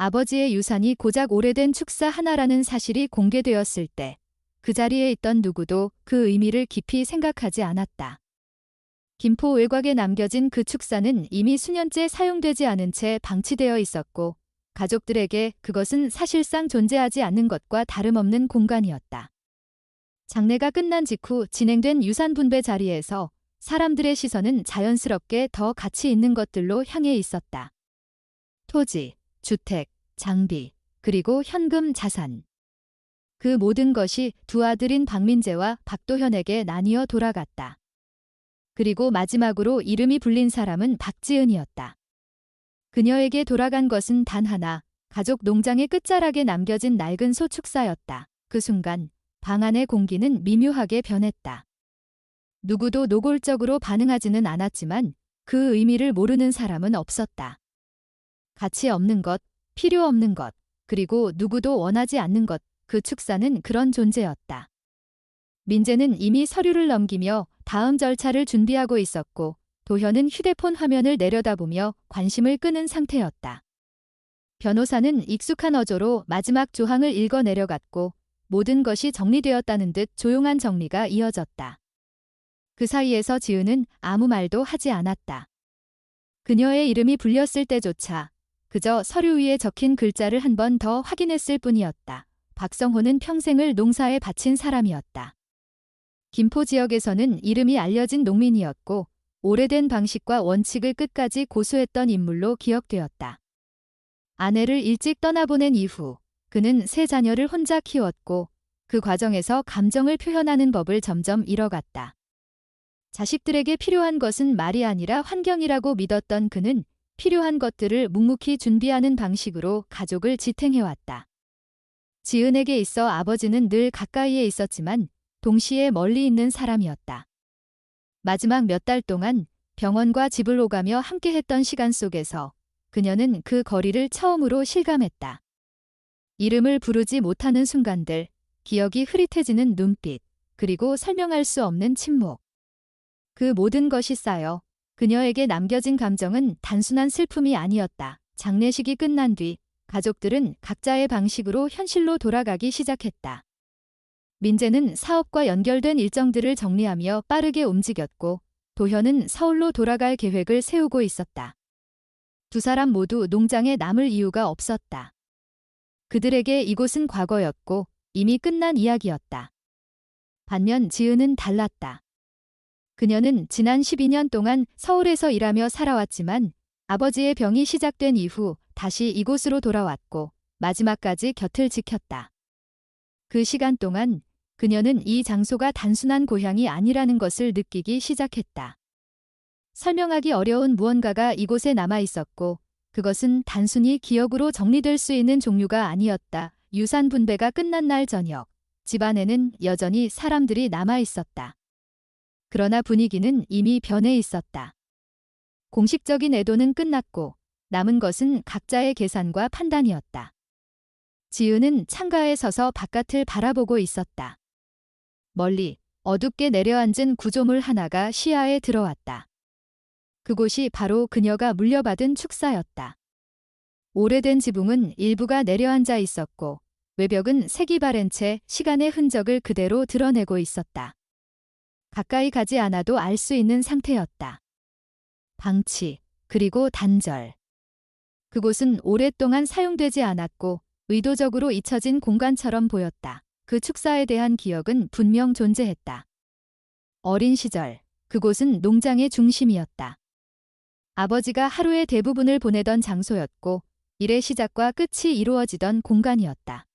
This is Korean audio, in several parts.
아버지의 유산이 고작 오래된 축사 하나라는 사실이 공개되었을 때 그 자리에 있던 누구도 그 의미를 깊이 생각하지 않았다. 김포 외곽에 남겨진 그 축사는 이미 수년째 사용되지 않은 채 방치되어 있었고 가족들에게 그것은 사실상 존재하지 않는 것과 다름없는 공간이었다. 장례가 끝난 직후 진행된 유산 분배 자리에서 사람들의 시선은 자연스럽게 더 가치 있는 것들로 향해 있었다. 토지, 주택, 장비, 그리고 현금 자산. 그 모든 것이 두 아들인 박민재와 박도현에게 나뉘어 돌아갔다. 그리고 마지막으로 이름이 불린 사람은 박지은이었다. 그녀에게 돌아간 것은 단 하나, 가족 농장의 끝자락에 남겨진 낡은 소 축사였다. 그 순간 방 안의 공기는 미묘하게 변했다. 누구도 노골적으로 반응하지는 않았지만 그 의미를 모르는 사람은 없었다. 가치 없는 것, 필요 없는 것, 그리고 누구도 원하지 않는 것, 그 축사는 그런 존재였다. 민재는 이미 서류를 넘기며 다음 절차를 준비하고 있었고 도현은 휴대폰 화면을 내려다보며 관심을 끄는 상태였다. 변호사는 익숙한 어조로 마지막 조항을 읽어 내려갔고 모든 것이 정리되었다는 듯 조용한 정리가 이어졌다. 그 사이에서 지은은 아무 말도 하지 않았다. 그녀의 이름이 불렸을 때조차 그저 서류 위에 적힌 글자를 한 번 더 확인했을 뿐이었다. 박성호는 평생을 농사에 바친 사람이었다. 김포 지역에서는 이름이 알려진 농민이었고 오래된 방식과 원칙을 끝까지 고수했던 인물로 기억되었다. 아내를 일찍 떠나보낸 이후 그는 세 자녀를 혼자 키웠고 그 과정에서 감정을 표현하는 법을 점점 잃어갔다. 자식들에게 필요한 것은 말이 아니라 환경이라고 믿었던 그는 필요한 것들을 묵묵히 준비하는 방식으로 가족을 지탱해왔다. 지은에게 있어 아버지는 늘 가까이에 있었지만 동시에 멀리 있는 사람이었다. 마지막 몇 달 동안 병원과 집을 오가며 함께했던 시간 속에서 그녀는 그 거리를 처음으로 실감했다. 이름을 부르지 못하는 순간들, 기억이 흐릿해지는 눈빛, 그리고 설명할 수 없는 침묵. 그 모든 것이 쌓여 그녀에게 남겨진 감정은 단순한 슬픔이 아니었다. 장례식이 끝난 뒤 가족들은 각자의 방식으로 현실로 돌아가기 시작했다. 민재는 사업과 연결된 일정들을 정리하며 빠르게 움직였고 도현은 서울로 돌아갈 계획을 세우고 있었다. 두 사람 모두 농장에 남을 이유가 없었다. 그들에게 이곳은 과거였고 이미 끝난 이야기였다. 반면 지은은 달랐다. 그녀는 지난 12년 동안 서울에서 일하며 살아왔지만 아버지의 병이 시작된 이후 다시 이곳으로 돌아왔고 마지막까지 곁을 지켰다. 그 시간 동안 그녀는 이 장소가 단순한 고향이 아니라는 것을 느끼기 시작했다. 설명하기 어려운 무언가가 이곳에 남아 있었고 그것은 단순히 기억으로 정리될 수 있는 종류가 아니었다. 유산 분배가 끝난 날 저녁, 집안에는 여전히 사람들이 남아 있었다. 그러나 분위기는 이미 변해 있었다. 공식적인 애도는 끝났고 남은 것은 각자의 계산과 판단이었다. 지은은 창가에 서서 바깥을 바라보고 있었다. 멀리 어둡게 내려앉은 구조물 하나가 시야에 들어왔다. 그곳이 바로 그녀가 물려받은 축사였다. 오래된 지붕은 일부가 내려앉아 있었고 외벽은 색이 바랜 채 시간의 흔적을 그대로 드러내고 있었다. 가까이 가지 않아도 알 수 있는 상태였다. 방치, 그리고 단절. 그곳은 오랫동안 사용되지 않았고 의도적으로 잊혀진 공간처럼 보였다. 그 축사에 대한 기억은 분명 존재했다. 어린 시절, 그곳은 농장의 중심이었다. 아버지가 하루의 대부분을 보내던 장소였고 일의 시작과 끝이 이루어지던 공간이었다.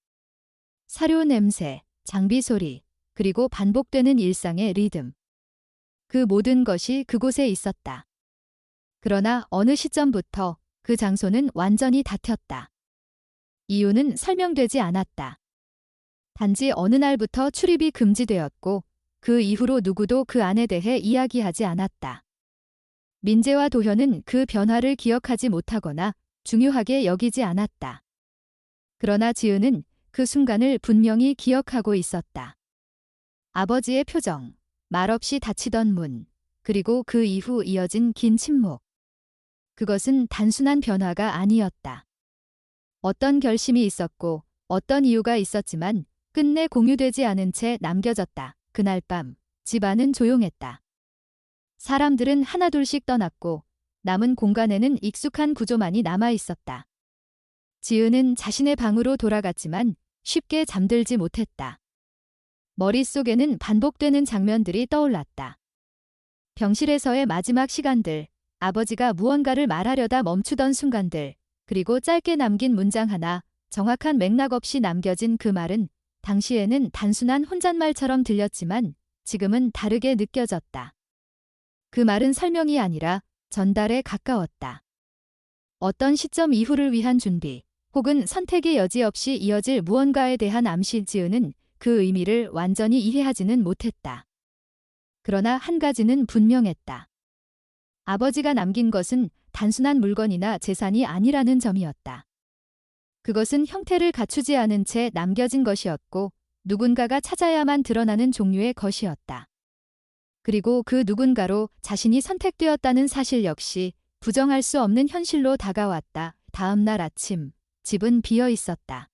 사료 냄새, 장비 소리, 그리고 반복되는 일상의 리듬. 그 모든 것이 그곳에 있었다. 그러나 어느 시점부터 그 장소는 완전히 닫혔다. 이유는 설명되지 않았다. 단지 어느 날부터 출입이 금지되었고 그 이후로 누구도 그 안에 대해 이야기하지 않았다. 민재와 도현은 그 변화를 기억하지 못하거나 중요하게 여기지 않았다. 그러나 지은은 그 순간을 분명히 기억하고 있었다. 아버지의 표정, 말없이 닫히던 문, 그리고 그 이후 이어진 긴 침묵. 그것은 단순한 변화가 아니었다. 어떤 결심이 있었고 어떤 이유가 있었지만 끝내 공유되지 않은 채 남겨졌다. 그날 밤 집안은 조용했다. 사람들은 하나둘씩 떠났고 남은 공간에는 익숙한 구조만이 남아 있었다. 지은은 자신의 방으로 돌아갔지만 쉽게 잠들지 못했다. 머릿속에는 반복되는 장면들이 떠올랐다. 병실에서의 마지막 시간들, 아버지가 무언가를 말하려다 멈추던 순간들, 그리고 짧게 남긴 문장 하나, 정확한 맥락 없이 남겨진 그 말은 당시에는 단순한 혼잣말처럼 들렸지만 지금은 다르게 느껴졌다. 그 말은 설명이 아니라 전달에 가까웠다. 어떤 시점 이후를 위한 준비, 혹은 선택의 여지 없이 이어질 무언가에 대한 암시. 지은은 그 의미를 완전히 이해하지는 못했다. 그러나 한 가지는 분명했다. 아버지가 남긴 것은 단순한 물건이나 재산이 아니라는 점이었다. 그것은 형태를 갖추지 않은 채 남겨진 것이었고 누군가가 찾아야만 드러나는 종류의 것이었다. 그리고 그 누군가로 자신이 선택되었다는 사실 역시 부정할 수 없는 현실로 다가왔다. 다음 날 아침, 집은 비어 있었다.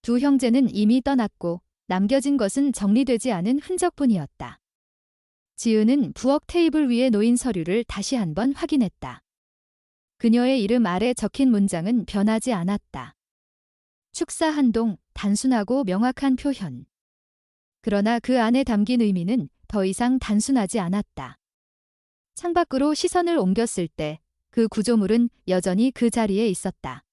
두 형제는 이미 떠났고 남겨진 것은 정리되지 않은 흔적뿐이었다. 지은은 부엌 테이블 위에 놓인 서류를 다시 한번 확인했다. 그녀의 이름 아래 적힌 문장은 변하지 않았다. 축사 한동, 단순하고 명확한 표현. 그러나 그 안에 담긴 의미는 더 이상 단순하지 않았다. 창밖으로 시선을 옮겼을 때 그 구조물은 여전히 그 자리에 있었다.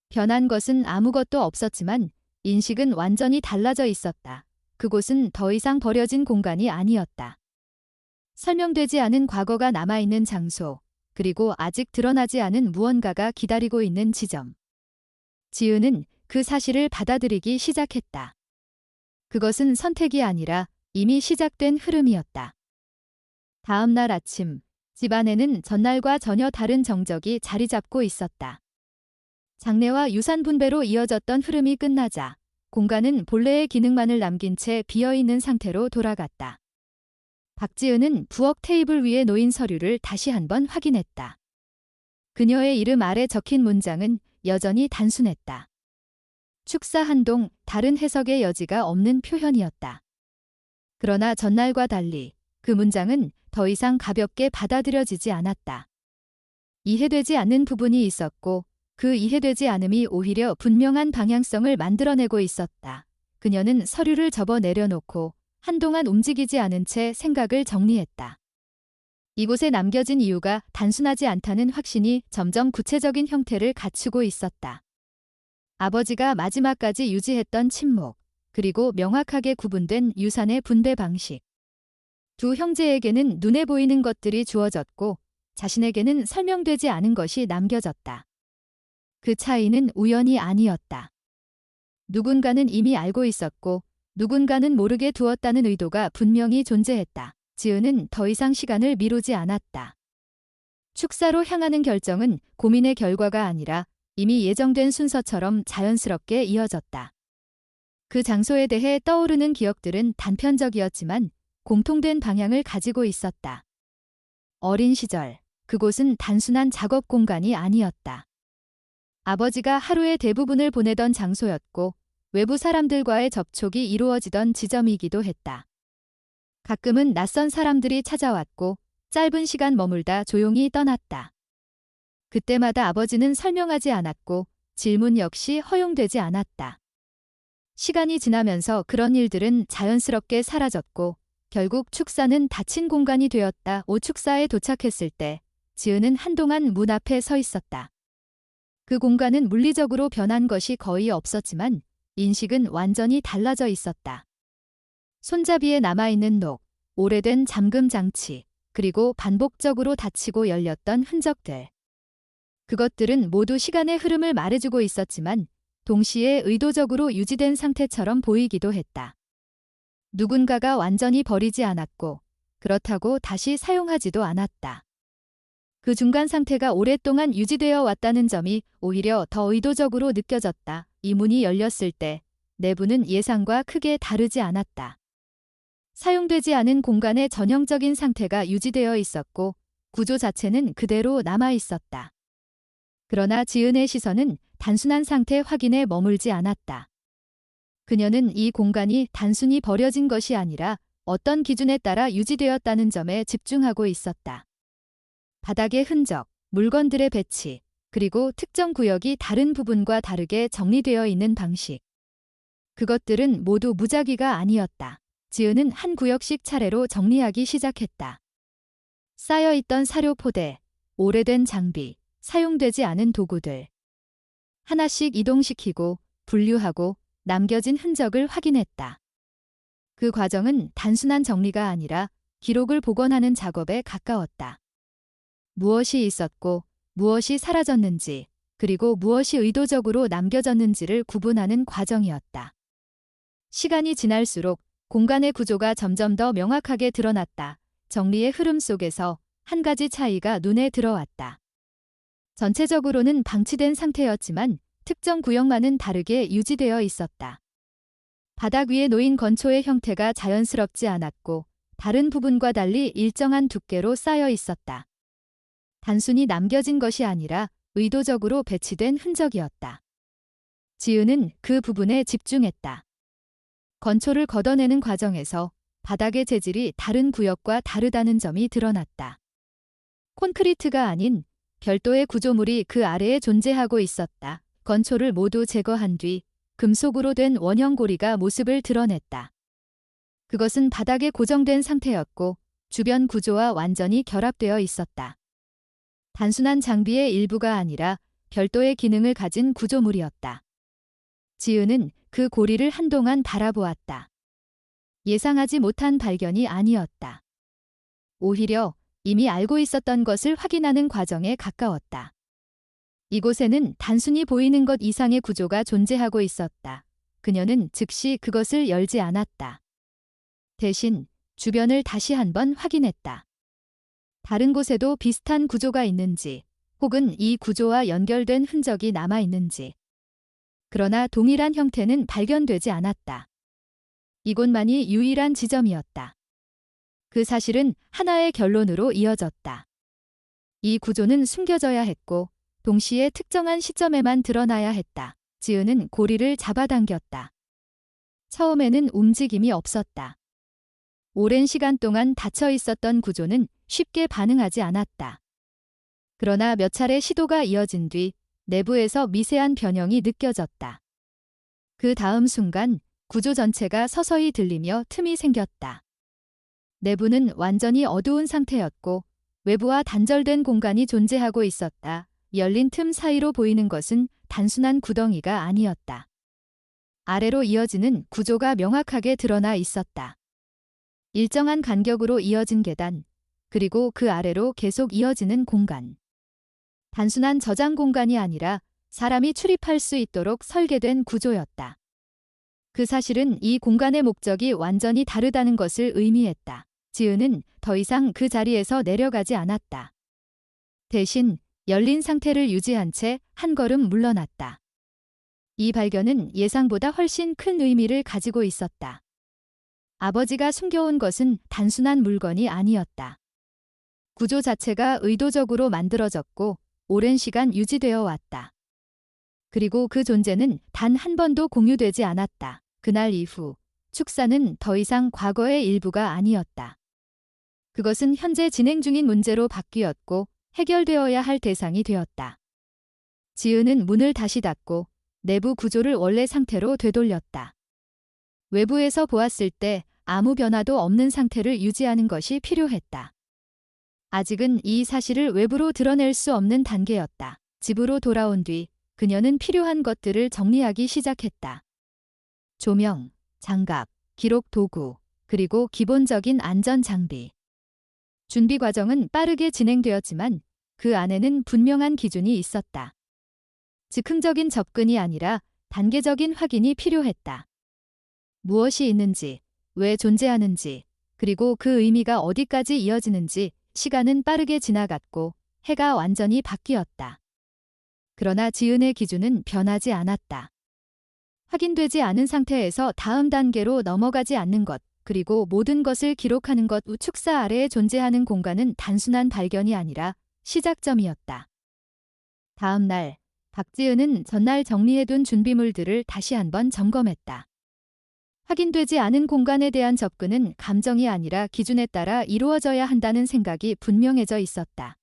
변한 것은 아무것도 없었지만 인식은 완전히 달라져 있었다. 그곳은 더 이상 버려진 공간이 아니었다. 설명되지 않은 과거가 남아있는 장소, 그리고 아직 드러나지 않은 무언가가 기다리고 있는 지점. 지은은 그 사실을 받아들이기 시작했다. 그것은 선택이 아니라 이미 시작된 흐름이었다. 다음 날 아침, 집안에는 전날과 전혀 다른 정적이 자리 잡고 있었다. 장례와 유산 분배로 이어졌던 흐름이 끝나자 공간은 본래의 기능만을 남긴 채 비어있는 상태로 돌아갔다. 박지은은 부엌 테이블 위에 놓인 서류를 다시 한번 확인했다. 그녀의 이름 아래 적힌 문장은 여전히 단순했다. 축사 한동, 다른 해석의 여지가 없는 표현이었다. 그러나 전날과 달리 그 문장은 더 이상 가볍게 받아들여지지 않았다. 이해되지 않는 부분이 있었고 그 이해되지 않음이 오히려 분명한 방향성을 만들어내고 있었다. 그녀는 서류를 접어 내려놓고 한동안 움직이지 않은 채 생각을 정리했다. 이곳에 남겨진 이유가 단순하지 않다는 확신이 점점 구체적인 형태를 갖추고 있었다. 아버지가 마지막까지 유지했던 침묵, 그리고 명확하게 구분된 유산의 분배 방식. 두 형제에게는 눈에 보이는 것들이 주어졌고 자신에게는 설명되지 않은 것이 남겨졌다. 그 차이는 우연이 아니었다. 누군가는 이미 알고 있었고 누군가는 모르게 두었다는 의도가 분명히 존재했다. 지은은 더 이상 시간을 미루지 않았다. 축사로 향하는 결정은 고민의 결과가 아니라 이미 예정된 순서처럼 자연스럽게 이어졌다. 그 장소에 대해 떠오르는 기억들은 단편적이었지만 공통된 방향을 가지고 있었다. 어린 시절, 그곳은 단순한 작업 공간이 아니었다. 아버지가 하루의 대부분을 보내던 장소였고 외부 사람들과의 접촉이 이루어지던 지점이기도 했다. 가끔은 낯선 사람들이 찾아왔고 짧은 시간 머물다 조용히 떠났다. 그때마다 아버지는 설명하지 않았고 질문 역시 허용되지 않았다. 시간이 지나면서 그런 일들은 자연스럽게 사라졌고 결국 축사는 닫힌 공간이 되었다. 축사에 도착했을 때 지은은 한동안 문 앞에 서 있었다. 그 공간은 물리적으로 변한 것이 거의 없었지만 인식은 완전히 달라져 있었다. 손잡이에 남아있는 녹, 오래된 잠금 장치, 그리고 반복적으로 닫히고 열렸던 흔적들. 그것들은 모두 시간의 흐름을 말해주고 있었지만 동시에 의도적으로 유지된 상태처럼 보이기도 했다. 누군가가 완전히 버리지 않았고 그렇다고 다시 사용하지도 않았다. 그 중간 상태가 오랫동안 유지되어 왔다는 점이 오히려 더 의도적으로 느껴졌다. 이 문이 열렸을 때 내부는 예상과 크게 다르지 않았다. 사용되지 않은 공간의 전형적인 상태가 유지되어 있었고 구조 자체는 그대로 남아 있었다. 그러나 지은의 시선은 단순한 상태 확인에 머물지 않았다. 그녀는 이 공간이 단순히 버려진 것이 아니라 어떤 기준에 따라 유지되었다는 점에 집중하고 있었다. 바닥의 흔적, 물건들의 배치, 그리고 특정 구역이 다른 부분과 다르게 정리되어 있는 방식. 그것들은 모두 무작위가 아니었다. 지은은 한 구역씩 차례로 정리하기 시작했다. 쌓여있던 사료 포대, 오래된 장비, 사용되지 않은 도구들. 하나씩 이동시키고 분류하고 남겨진 흔적을 확인했다. 그 과정은 단순한 정리가 아니라 기록을 복원하는 작업에 가까웠다. 무엇이 있었고 무엇이 사라졌는지, 그리고 무엇이 의도적으로 남겨졌는지를 구분하는 과정이었다. 시간이 지날수록 공간의 구조가 점점 더 명확하게 드러났다. 정리의 흐름 속에서 한 가지 차이가 눈에 들어왔다. 전체적으로는 방치된 상태였지만 특정 구역만은 다르게 유지되어 있었다. 바닥 위에 놓인 건초의 형태가 자연스럽지 않았고 다른 부분과 달리 일정한 두께로 쌓여 있었다. 단순히 남겨진 것이 아니라 의도적으로 배치된 흔적이었다. 지은은 그 부분에 집중했다. 건초를 걷어내는 과정에서 바닥의 재질이 다른 구역과 다르다는 점이 드러났다. 콘크리트가 아닌 별도의 구조물이 그 아래에 존재하고 있었다. 건초를 모두 제거한 뒤 금속으로 된 원형 고리가 모습을 드러냈다. 그것은 바닥에 고정된 상태였고 주변 구조와 완전히 결합되어 있었다. 단순한 장비의 일부가 아니라 별도의 기능을 가진 구조물이었다. 지은은 그 고리를 한동안 바라보았다. 예상하지 못한 발견이 아니었다. 오히려 이미 알고 있었던 것을 확인하는 과정에 가까웠다. 이곳에는 단순히 보이는 것 이상의 구조가 존재하고 있었다. 그녀는 즉시 그것을 열지 않았다. 대신 주변을 다시 한번 확인했다. 다른 곳에도 비슷한 구조가 있는지, 혹은 이 구조와 연결된 흔적이 남아 있는지. 그러나 동일한 형태는 발견되지 않았다. 이곳만이 유일한 지점이었다. 그 사실은 하나의 결론으로 이어졌다. 이 구조는 숨겨져야 했고 동시에 특정한 시점에만 드러나야 했다. 지은은 고리를 잡아당겼다. 처음에는 움직임이 없었다. 오랜 시간 동안 닫혀 있었던 구조는 쉽게 반응하지 않았다. 그러나 몇 차례 시도가 이어진 뒤 내부에서 미세한 변형이 느껴졌다. 그 다음 순간 구조 전체가 서서히 들리며 틈이 생겼다. 내부는 완전히 어두운 상태였고 외부와 단절된 공간이 존재하고 있었다. 열린 틈 사이로 보이는 것은 단순한 구덩이가 아니었다. 아래로 이어지는 구조가 명확하게 드러나 있었다. 일정한 간격으로 이어진 계단, 그리고 그 아래로 계속 이어지는 공간. 단순한 저장 공간이 아니라 사람이 출입할 수 있도록 설계된 구조였다. 그 사실은 이 공간의 목적이 완전히 다르다는 것을 의미했다. 지은은 더 이상 그 자리에서 내려가지 않았다. 대신 열린 상태를 유지한 채 한 걸음 물러났다. 이 발견은 예상보다 훨씬 큰 의미를 가지고 있었다. 아버지가 숨겨온 것은 단순한 물건이 아니었다. 구조 자체가 의도적으로 만들어졌고 오랜 시간 유지되어 왔다. 그리고 그 존재는 단 한 번도 공유되지 않았다. 그날 이후 축사는 더 이상 과거의 일부가 아니었다. 그것은 현재 진행 중인 문제로 바뀌었고 해결되어야 할 대상이 되었다. 지은은 문을 다시 닫고 내부 구조를 원래 상태로 되돌렸다. 외부에서 보았을 때 아무 변화도 없는 상태를 유지하는 것이 필요했다. 아직은 이 사실을 외부로 드러낼 수 없는 단계였다. 집으로 돌아온 뒤 그녀는 필요한 것들을 정리하기 시작했다. 조명, 장갑, 기록 도구, 그리고 기본적인 안전 장비. 준비 과정은 빠르게 진행되었지만 그 안에는 분명한 기준이 있었다. 즉흥적인 접근이 아니라 단계적인 확인이 필요했다. 무엇이 있는지, 왜 존재하는지, 그리고 그 의미가 어디까지 이어지는지. 시간은 빠르게 지나갔고 해가 완전히 바뀌었다. 그러나 지은의 기준은 변하지 않았다. 확인되지 않은 상태에서 다음 단계로 넘어가지 않는 것, 그리고 모든 것을 기록하는 것. 축사 아래에 존재하는 공간은 단순한 발견이 아니라 시작점이었다. 다음 날 박지은은 전날 정리해둔 준비물들을 다시 한번 점검했다. 확인되지 않은 공간에 대한 접근은 감정이 아니라 기준에 따라 이루어져야 한다는 생각이 분명해져 있었다.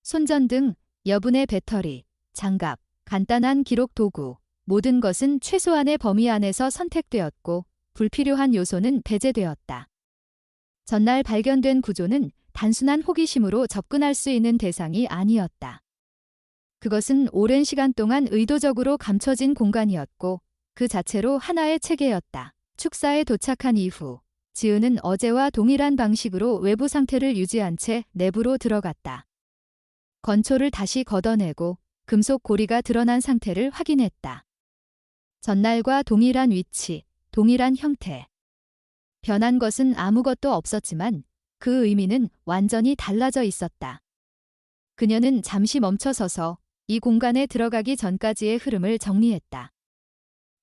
손전등, 여분의 배터리, 장갑, 간단한 기록 도구, 모든 것은 최소한의 범위 안에서 선택되었고 불필요한 요소는 배제되었다. 전날 발견된 구조는 단순한 호기심으로 접근할 수 있는 대상이 아니었다. 그것은 오랜 시간 동안 의도적으로 감춰진 공간이었고 그 자체로 하나의 체계였다. 축사에 도착한 이후 지은은 어제와 동일한 방식으로 외부 상태를 유지한 채 내부로 들어갔다. 건초를 다시 걷어내고 금속 고리가 드러난 상태를 확인했다. 전날과 동일한 위치, 동일한 형태. 변한 것은 아무것도 없었지만 그 의미는 완전히 달라져 있었다. 그녀는 잠시 멈춰서서 이 공간에 들어가기 전까지의 흐름을 정리했다.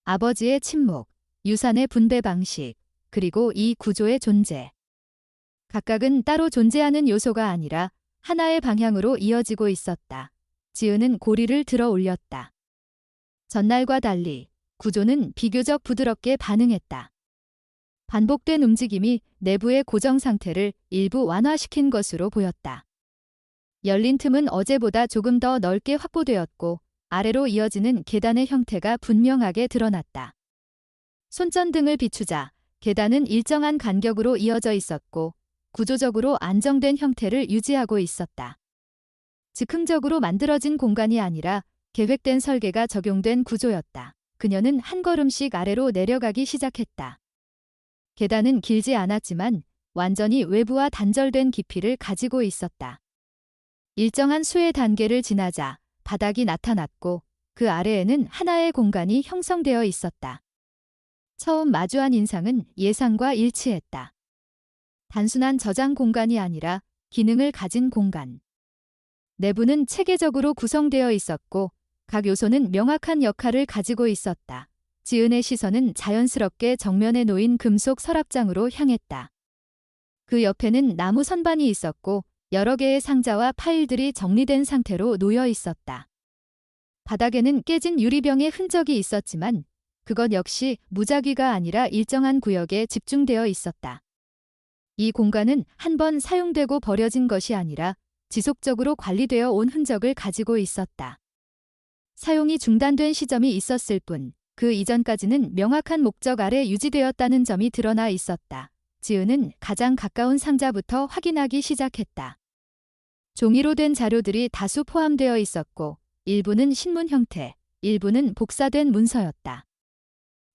아버지의 침묵, 유산의 분배 방식, 그리고 이 구조의 존재. 각각은 따로 존재하는 요소가 아니라 하나의 방향으로 이어지고 있었다. 지은은 고리를 들어 올렸다. 전날과 달리 구조는 비교적 부드럽게 반응했다. 반복된 움직임이 내부의 고정 상태를 일부 완화시킨 것으로 보였다. 열린 틈은 어제보다 조금 더 넓게 확보되었고 아래로 이어지는 계단의 형태가 분명하게 드러났다. 손전등을 비추자 계단은 일정한 간격으로 이어져 있었고 구조적으로 안정된 형태를 유지하고 있었다. 즉흥적으로 만들어진 공간이 아니라 계획된 설계가 적용된 구조였다. 그녀는 한 걸음씩 아래로 내려가기 시작했다. 계단은 길지 않았지만 완전히 외부와 단절된 깊이를 가지고 있었다. 일정한 수의 단계를 지나자 바닥이 나타났고 그 아래에는 하나의 공간이 형성되어 있었다. 처음 마주한 인상은 예상과 일치했다. 단순한 저장 공간이 아니라 기능을 가진 공간. 내부는 체계적으로 구성되어 있었고 각 요소는 명확한 역할을 가지고 있었다. 지은의 시선은 자연스럽게 정면에 놓인 금속 서랍장으로 향했다. 그 옆에는 나무 선반이 있었고 여러 개의 상자와 파일들이 정리된 상태로 놓여 있었다. 바닥에는 깨진 유리병의 흔적이 있었지만 그것 역시 무작위가 아니라 일정한 구역에 집중되어 있었다. 이 공간은 한 번 사용되고 버려진 것이 아니라 지속적으로 관리되어 온 흔적을 가지고 있었다. 사용이 중단된 시점이 있었을 뿐 그 이전까지는 명확한 목적 아래 유지되었다는 점이 드러나 있었다. 지은은 가장 가까운 상자부터 확인하기 시작했다. 종이로 된 자료들이 다수 포함되어 있었고 일부는 신문 형태, 일부는 복사된 문서였다.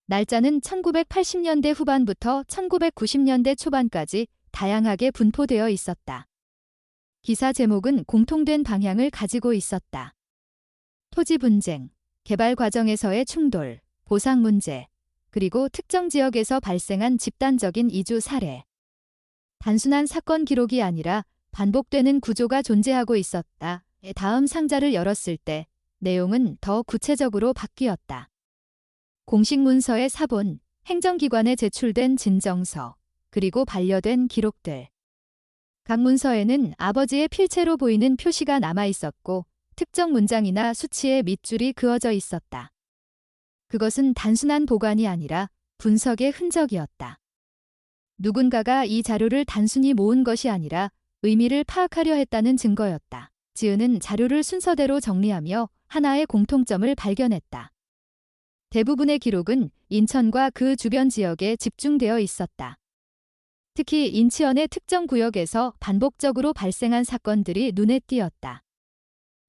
날짜는 1980년대 후반부터 1990년대 초반까지 다양하게 분포되어 있었다. 기사 제목은 공통된 방향을 가지고 있었다. 토지 분쟁, 개발 과정에서의 충돌, 보상 문제, 그리고 특정 지역에서 발생한 집단적인 이주 사례. 단순한 사건 기록이 아니라 반복되는 구조가 존재하고 있었다. 다음 상자를 열었을 때 내용은 더 구체적으로 바뀌었다. 공식 문서의 사본, 행정기관에 제출된 진정서, 그리고 반려된 기록들. 각 문서에는 아버지의 필체로 보이는 표시가 남아 있었고 특정 문장이나 수치의 밑줄이 그어져 있었다. 그것은 단순한 보관이 아니라 분석의 흔적이었다. 누군가가 이 자료를 단순히 모은 것이 아니라 의미를 파악하려 했다는 증거였다. 지은은 자료를 순서대로 정리하며 하나의 공통점을 발견했다. 대부분의 기록은 인천과 그 주변 지역에 집중되어 있었다. 특히 인치현의 특정 구역에서 반복적으로 발생한 사건들이 눈에 띄었다.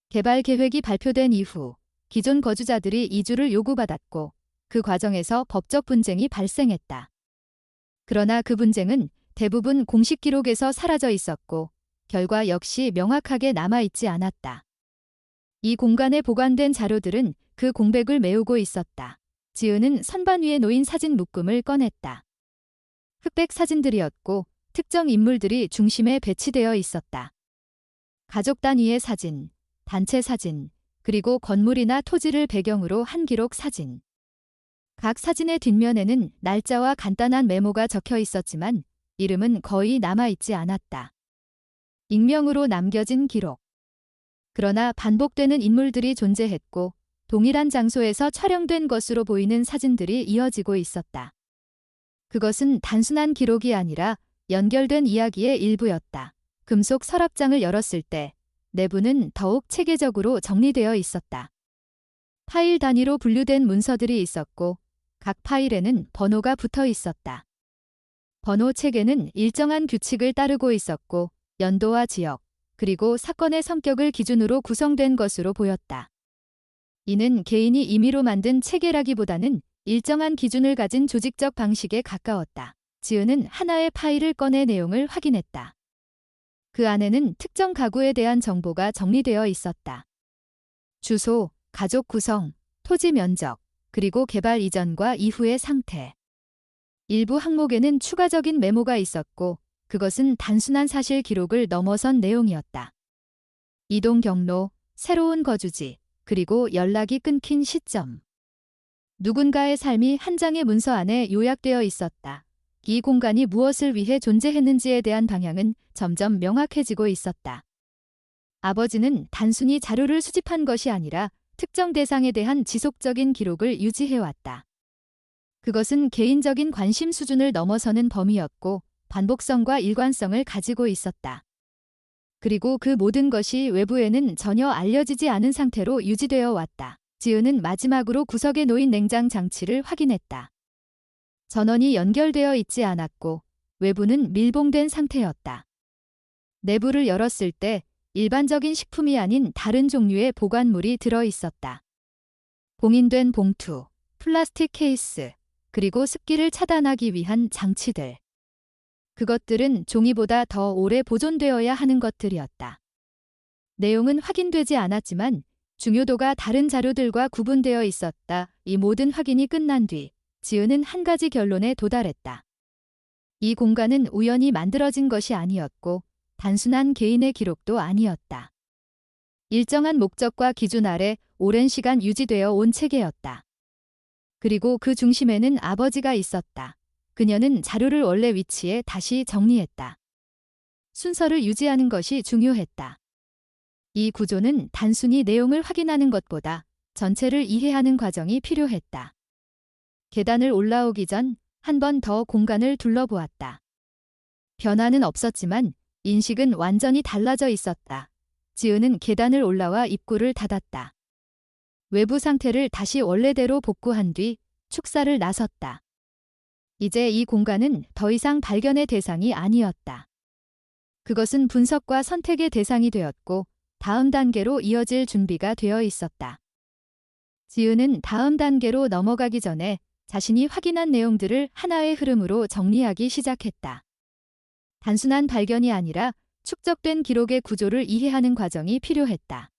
개발 계획이 발표된 이후 기존 거주자들이 이주를 요구받았고 그 과정에서 법적 분쟁이 발생했다. 그러나 그 분쟁은 대부분 공식 기록에서 사라져 있었고 결과 역시 명확하게 남아있지 않았다. 이 공간에 보관된 자료들은 그 공백을 메우고 있었다. 지은은 선반 위에 놓인 사진 묶음을 꺼냈다. 흑백 사진들이었고 특정 인물들이 중심에 배치되어 있었다. 가족 단위의 사진, 단체 사진, 그리고 건물이나 토지를 배경으로 한 기록 사진. 각 사진의 뒷면에는 날짜와 간단한 메모가 적혀 있었지만 이름은 거의 남아있지 않았다. 익명으로 남겨진 기록. 그러나 반복되는 인물들이 존재했고 동일한 장소에서 촬영된 것으로 보이는 사진들이 이어지고 있었다. 그것은 단순한 기록이 아니라 연결된 이야기의 일부였다. 금속 서랍장을 열었을 때 내부는 더욱 체계적으로 정리되어 있었다. 파일 단위로 분류된 문서들이 있었고 각 파일에는 번호가 붙어 있었다. 번호 체계는 일정한 규칙을 따르고 있었고 연도와 지역, 그리고 사건의 성격을 기준으로 구성된 것으로 보였다. 이는 개인이 임의로 만든 체계라기보다는 일정한 기준을 가진 조직적 방식에 가까웠다. 지은은 하나의 파일을 꺼내 내용을 확인했다. 그 안에는 특정 가구에 대한 정보가 정리되어 있었다. 주소, 가족 구성, 토지 면적, 그리고 개발 이전과 이후의 상태. 일부 항목에는 추가적인 메모가 있었고 그것은 단순한 사실 기록을 넘어선 내용이었다. 이동 경로, 새로운 거주지, 그리고 연락이 끊긴 시점. 누군가의 삶이 한 장의 문서 안에 요약되어 있었다. 이 공간이 무엇을 위해 존재했는지에 대한 방향은 점점 명확해지고 있었다. 아버지는 단순히 자료를 수집한 것이 아니라 특정 대상에 대한 지속적인 기록을 유지해왔다. 그것은 개인적인 관심 수준을 넘어서는 범위였고 반복성과 일관성을 가지고 있었다. 그리고 그 모든 것이 외부에는 전혀 알려지지 않은 상태로 유지되어 왔다. 지은은 마지막으로 구석에 놓인 냉장 장치를 확인했다. 전원이 연결되어 있지 않았고 외부는 밀봉된 상태였다. 내부를 열었을 때 일반적인 식품이 아닌 다른 종류의 보관물이 들어 있었다. 봉인된 봉투, 플라스틱 케이스, 그리고 습기를 차단하기 위한 장치들. 그것들은 종이보다 더 오래 보존되어야 하는 것들이었다. 내용은 확인되지 않았지만 중요도가 다른 자료들과 구분되어 있었다. 이 모든 확인이 끝난 뒤 지은은 한 가지 결론에 도달했다. 이 공간은 우연히 만들어진 것이 아니었고 단순한 개인의 기록도 아니었다. 일정한 목적과 기준 아래 오랜 시간 유지되어 온 체계였다. 그리고 그 중심에는 아버지가 있었다. 그녀는 자료를 원래 위치에 다시 정리했다. 순서를 유지하는 것이 중요했다. 이 구조는 단순히 내용을 확인하는 것보다 전체를 이해하는 과정이 필요했다. 계단을 올라오기 전 한 번 더 공간을 둘러보았다. 변화는 없었지만 인식은 완전히 달라져 있었다. 지은은 계단을 올라와 입구를 닫았다. 외부 상태를 다시 원래대로 복구한 뒤 축사를 나섰다. 이제 이 공간은 더 이상 발견의 대상이 아니었다. 그것은 분석과 선택의 대상이 되었고 다음 단계로 이어질 준비가 되어 있었다. 지은은 다음 단계로 넘어가기 전에 자신이 확인한 내용들을 하나의 흐름으로 정리하기 시작했다. 단순한 발견이 아니라 축적된 기록의 구조를 이해하는 과정이 필요했다.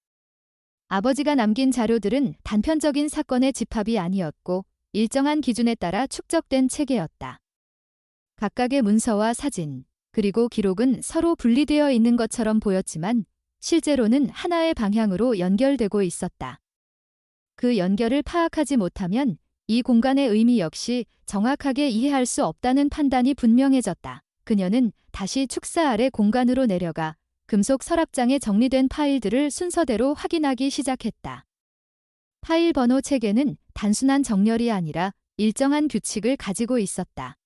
아버지가 남긴 자료들은 단편적인 사건의 집합이 아니었고 일정한 기준에 따라 축적된 체계였다. 각각의 문서와 사진, 그리고 기록은 서로 분리되어 있는 것처럼 보였지만 실제로는 하나의 방향으로 연결되고 있었다. 그 연결을 파악하지 못하면 이 공간의 의미 역시 정확하게 이해할 수 없다는 판단이 분명해졌다. 그녀는 다시 축사 아래 공간으로 내려가 금속 서랍장에 정리된 파일들을 순서대로 확인하기 시작했다. 파일 번호 체계는 단순한 정렬이 아니라 일정한 규칙을 가지고 있었다.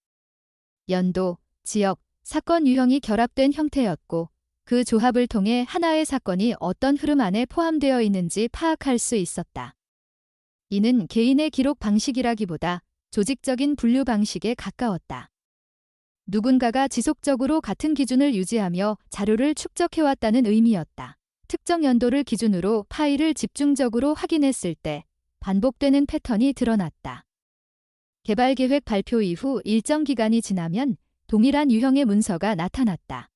연도, 지역, 사건 유형이 결합된 형태였고 그 조합을 통해 하나의 사건이 어떤 흐름 안에 포함되어 있는지 파악할 수 있었다. 이는 개인의 기록 방식이라기보다 조직적인 분류 방식에 가까웠다. 누군가가 지속적으로 같은 기준을 유지하며 자료를 축적해왔다는 의미였다. 특정 연도를 기준으로 파일을 집중적으로 확인했을 때 반복되는 패턴이 드러났다. 개발 계획 발표 이후 일정 기간이 지나면 동일한 유형의 문서가 나타났다.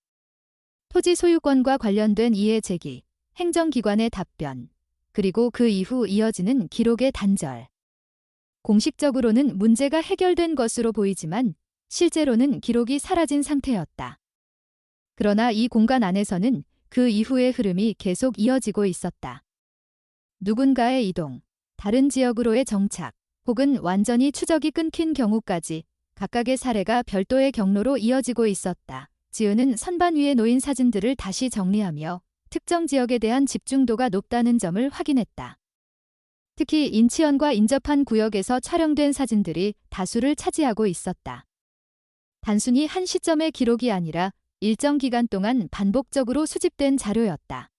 토지 소유권과 관련된 이해 제기, 행정기관의 답변, 그리고 그 이후 이어지는 기록의 단절. 공식적으로는 문제가 해결된 것으로 보이지만 실제로는 기록이 사라진 상태였다. 그러나 이 공간 안에서는 그 이후의 흐름이 계속 이어지고 있었다. 누군가의 이동, 다른 지역으로의 정착, 혹은 완전히 추적이 끊긴 경우까지 각각의 사례가 별도의 경로로 이어지고 있었다. 지은은 선반 위에 놓인 사진들을 다시 정리하며 특정 지역에 대한 집중도가 높다는 점을 확인했다. 특히 인치현과 인접한 구역에서 촬영된 사진들이 다수를 차지하고 있었다. 단순히 한 시점의 기록이 아니라 일정 기간 동안 반복적으로 수집된 자료였다.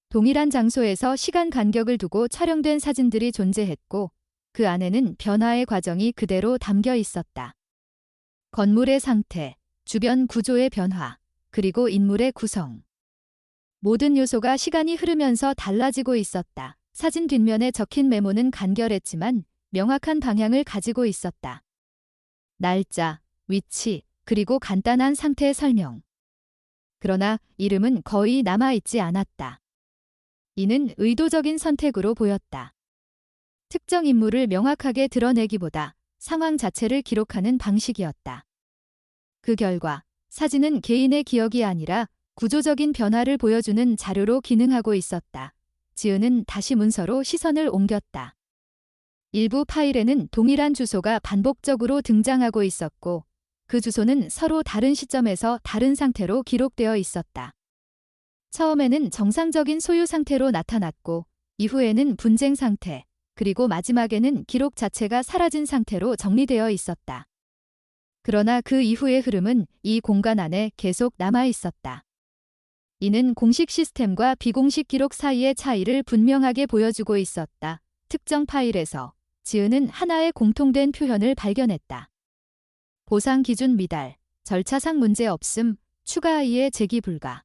동일한 장소에서 시간 간격을 두고 촬영된 사진들이 존재했고 그 안에는 변화의 과정이 그대로 담겨 있었다. 건물의 상태, 주변 구조의 변화, 그리고 인물의 구성. 모든 요소가 시간이 흐르면서 달라지고 있었다. 사진 뒷면에 적힌 메모는 간결했지만 명확한 방향을 가지고 있었다. 날짜, 위치, 그리고 간단한 상태 설명. 그러나 이름은 거의 남아있지 않았다. 이는 의도적인 선택으로 보였다. 특정 인물을 명확하게 드러내기보다 상황 자체를 기록하는 방식이었다. 그 결과 사진은 개인의 기억이 아니라 구조적인 변화를 보여주는 자료로 기능하고 있었다. 지은은 다시 문서로 시선을 옮겼다. 일부 파일에는 동일한 주소가 반복적으로 등장하고 있었고 그 주소는 서로 다른 시점에서 다른 상태로 기록되어 있었다. 처음에는 정상적인 소유 상태로 나타났고 이후에는 분쟁 상태, 그리고 마지막에는 기록 자체가 사라진 상태로 정리되어 있었다. 그러나 그 이후의 흐름은 이 공간 안에 계속 남아 있었다. 이는 공식 시스템과 비공식 기록 사이의 차이를 분명하게 보여주고 있었다. 특정 파일에서 지은은 하나의 공통된 표현을 발견했다. 보상 기준 미달, 절차상 문제 없음, 추가 이의 제기 불가.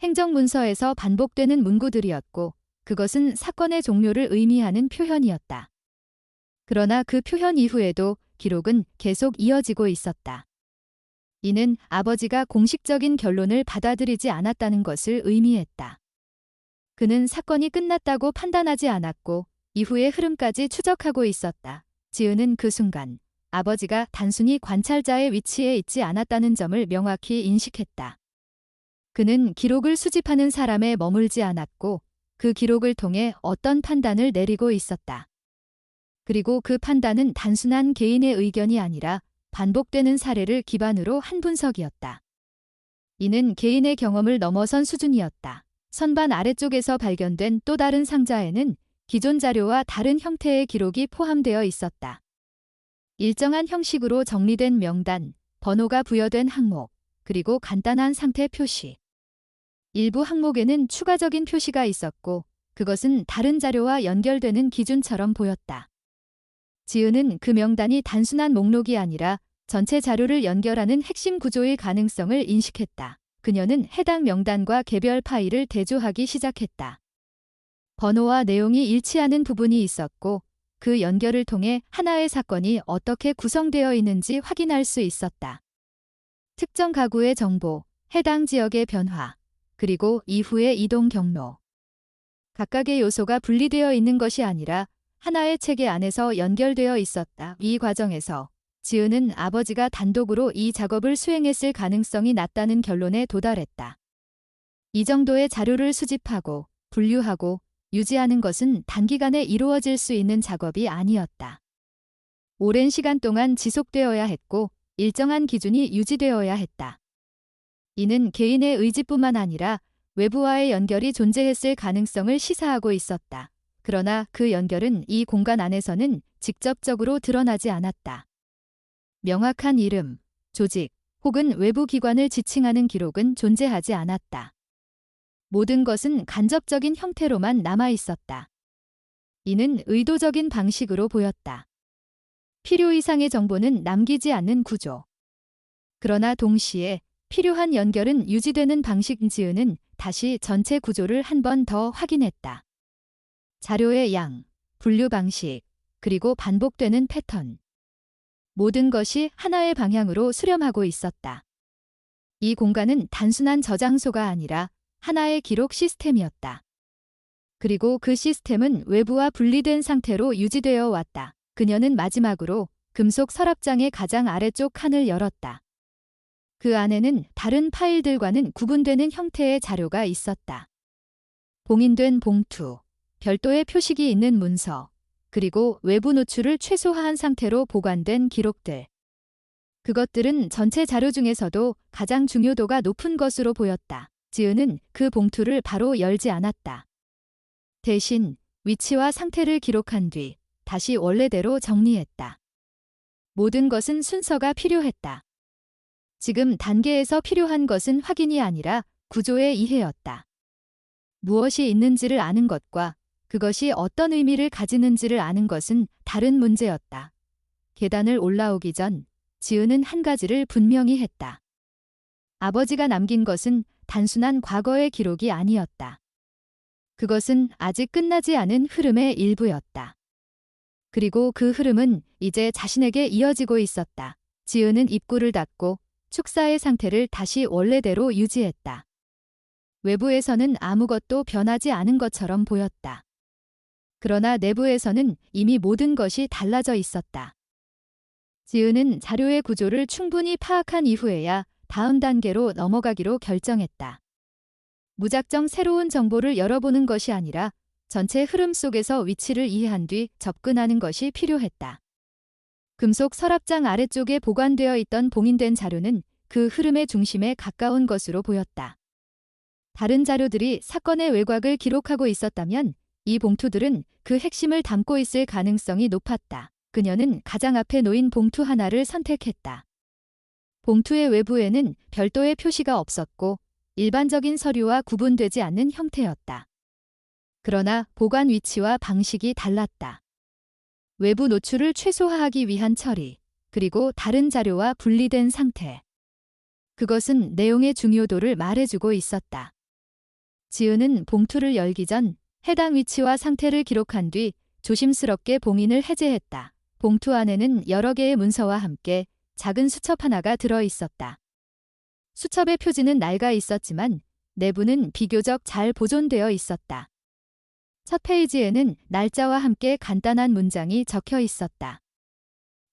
행정문서에서 반복되는 문구들이었고 그것은 사건의 종료를 의미하는 표현이었다. 그러나 그 표현 이후에도 기록은 계속 이어지고 있었다. 이는 아버지가 공식적인 결론을 받아들이지 않았다는 것을 의미했다. 그는 사건이 끝났다고 판단하지 않았고 이후의 흐름까지 추적하고 있었다. 지은은 그 순간 아버지가 단순히 관찰자의 위치에 있지 않았다는 점을 명확히 인식했다. 그는 기록을 수집하는 사람에 머물지 않았고 그 기록을 통해 어떤 판단을 내리고 있었다. 그리고 그 판단은 단순한 개인의 의견이 아니라 반복되는 사례를 기반으로 한 분석이었다. 이는 개인의 경험을 넘어선 수준이었다. 선반 아래쪽에서 발견된 또 다른 상자에는 기존 자료와 다른 형태의 기록이 포함되어 있었다. 일정한 형식으로 정리된 명단, 번호가 부여된 항목, 그리고 간단한 상태 표시. 일부 항목에는 추가적인 표시가 있었고 그것은 다른 자료와 연결되는 기준처럼 보였다. 지은은 그 명단이 단순한 목록이 아니라 전체 자료를 연결하는 핵심 구조의 가능성을 인식했다. 그녀는 해당 명단과 개별 파일을 대조하기 시작했다. 번호와 내용이 일치하는 부분이 있었고 그 연결을 통해 하나의 사건이 어떻게 구성되어 있는지 확인할 수 있었다. 특정 가구의 정보, 해당 지역의 변화, 그리고 이후의 이동 경로. 각각의 요소가 분리되어 있는 것이 아니라 하나의 체계 안에서 연결되어 있었다. 이 과정에서 지은은 아버지가 단독으로 이 작업을 수행했을 가능성이 낮다는 결론에 도달했다. 이 정도의 자료를 수집하고 분류하고 유지하는 것은 단기간에 이루어질 수 있는 작업이 아니었다. 오랜 시간 동안 지속되어야 했고 일정한 기준이 유지되어야 했다. 이는 개인의 의지뿐만 아니라 외부와의 연결이 존재했을 가능성을 시사하고 있었다. 그러나 그 연결은 이 공간 안에서는 직접적으로 드러나지 않았다. 명확한 이름, 조직, 혹은 외부 기관을 지칭하는 기록은 존재하지 않았다. 모든 것은 간접적인 형태로만 남아 있었다. 이는 의도적인 방식으로 보였다. 필요 이상의 정보는 남기지 않는 구조. 그러나 동시에 필요한 연결은 유지되는 방식. 지은은 다시 전체 구조를 한 번 더 확인했다. 자료의 양, 분류 방식, 그리고 반복되는 패턴. 모든 것이 하나의 방향으로 수렴하고 있었다. 이 공간은 단순한 저장소가 아니라 하나의 기록 시스템이었다. 그리고 그 시스템은 외부와 분리된 상태로 유지되어 왔다. 그녀는 마지막으로 금속 서랍장의 가장 아래쪽 칸을 열었다. 그 안에는 다른 파일들과는 구분되는 형태의 자료가 있었다. 봉인된 봉투, 별도의 표식이 있는 문서, 그리고 외부 노출을 최소화한 상태로 보관된 기록들. 그것들은 전체 자료 중에서도 가장 중요도가 높은 것으로 보였다. 지은은 그 봉투를 바로 열지 않았다. 대신 위치와 상태를 기록한 뒤 다시 원래대로 정리했다. 모든 것은 순서가 필요했다. 지금 단계에서 필요한 것은 확인이 아니라 구조의 이해였다. 무엇이 있는지를 아는 것과 그것이 어떤 의미를 가지는지를 아는 것은 다른 문제였다. 계단을 올라오기 전 지은은 한 가지를 분명히 했다. 아버지가 남긴 것은 단순한 과거의 기록이 아니었다. 그것은 아직 끝나지 않은 흐름의 일부였다. 그리고 그 흐름은 이제 자신에게 이어지고 있었다. 지은은 입구를 닫고 축사의 상태를 다시 원래대로 유지했다. 외부에서는 아무것도 변하지 않은 것처럼 보였다. 그러나 내부에서는 이미 모든 것이 달라져 있었다. 지은은 자료의 구조를 충분히 파악한 이후에야 다음 단계로 넘어가기로 결정했다. 무작정 새로운 정보를 열어보는 것이 아니라 전체 흐름 속에서 위치를 이해한 뒤 접근하는 것이 필요했다. 금속 서랍장 아래쪽에 보관되어 있던 봉인된 자료는 그 흐름의 중심에 가까운 것으로 보였다. 다른 자료들이 사건의 외곽을 기록하고 있었다면 이 봉투들은 그 핵심을 담고 있을 가능성이 높았다. 그녀는 가장 앞에 놓인 봉투 하나를 선택했다. 봉투의 외부에는 별도의 표시가 없었고 일반적인 서류와 구분되지 않는 형태였다. 그러나 보관 위치와 방식이 달랐다. 외부 노출을 최소화하기 위한 처리, 그리고 다른 자료와 분리된 상태. 그것은 내용의 중요도를 말해주고 있었다. 지은은 봉투를 열기 전 해당 위치와 상태를 기록한 뒤 조심스럽게 봉인을 해제했다. 봉투 안에는 여러 개의 문서와 함께 작은 수첩 하나가 들어 있었다. 수첩의 표지는 낡아 있었지만 내부는 비교적 잘 보존되어 있었다. 첫 페이지에는 날짜와 함께 간단한 문장이 적혀 있었다.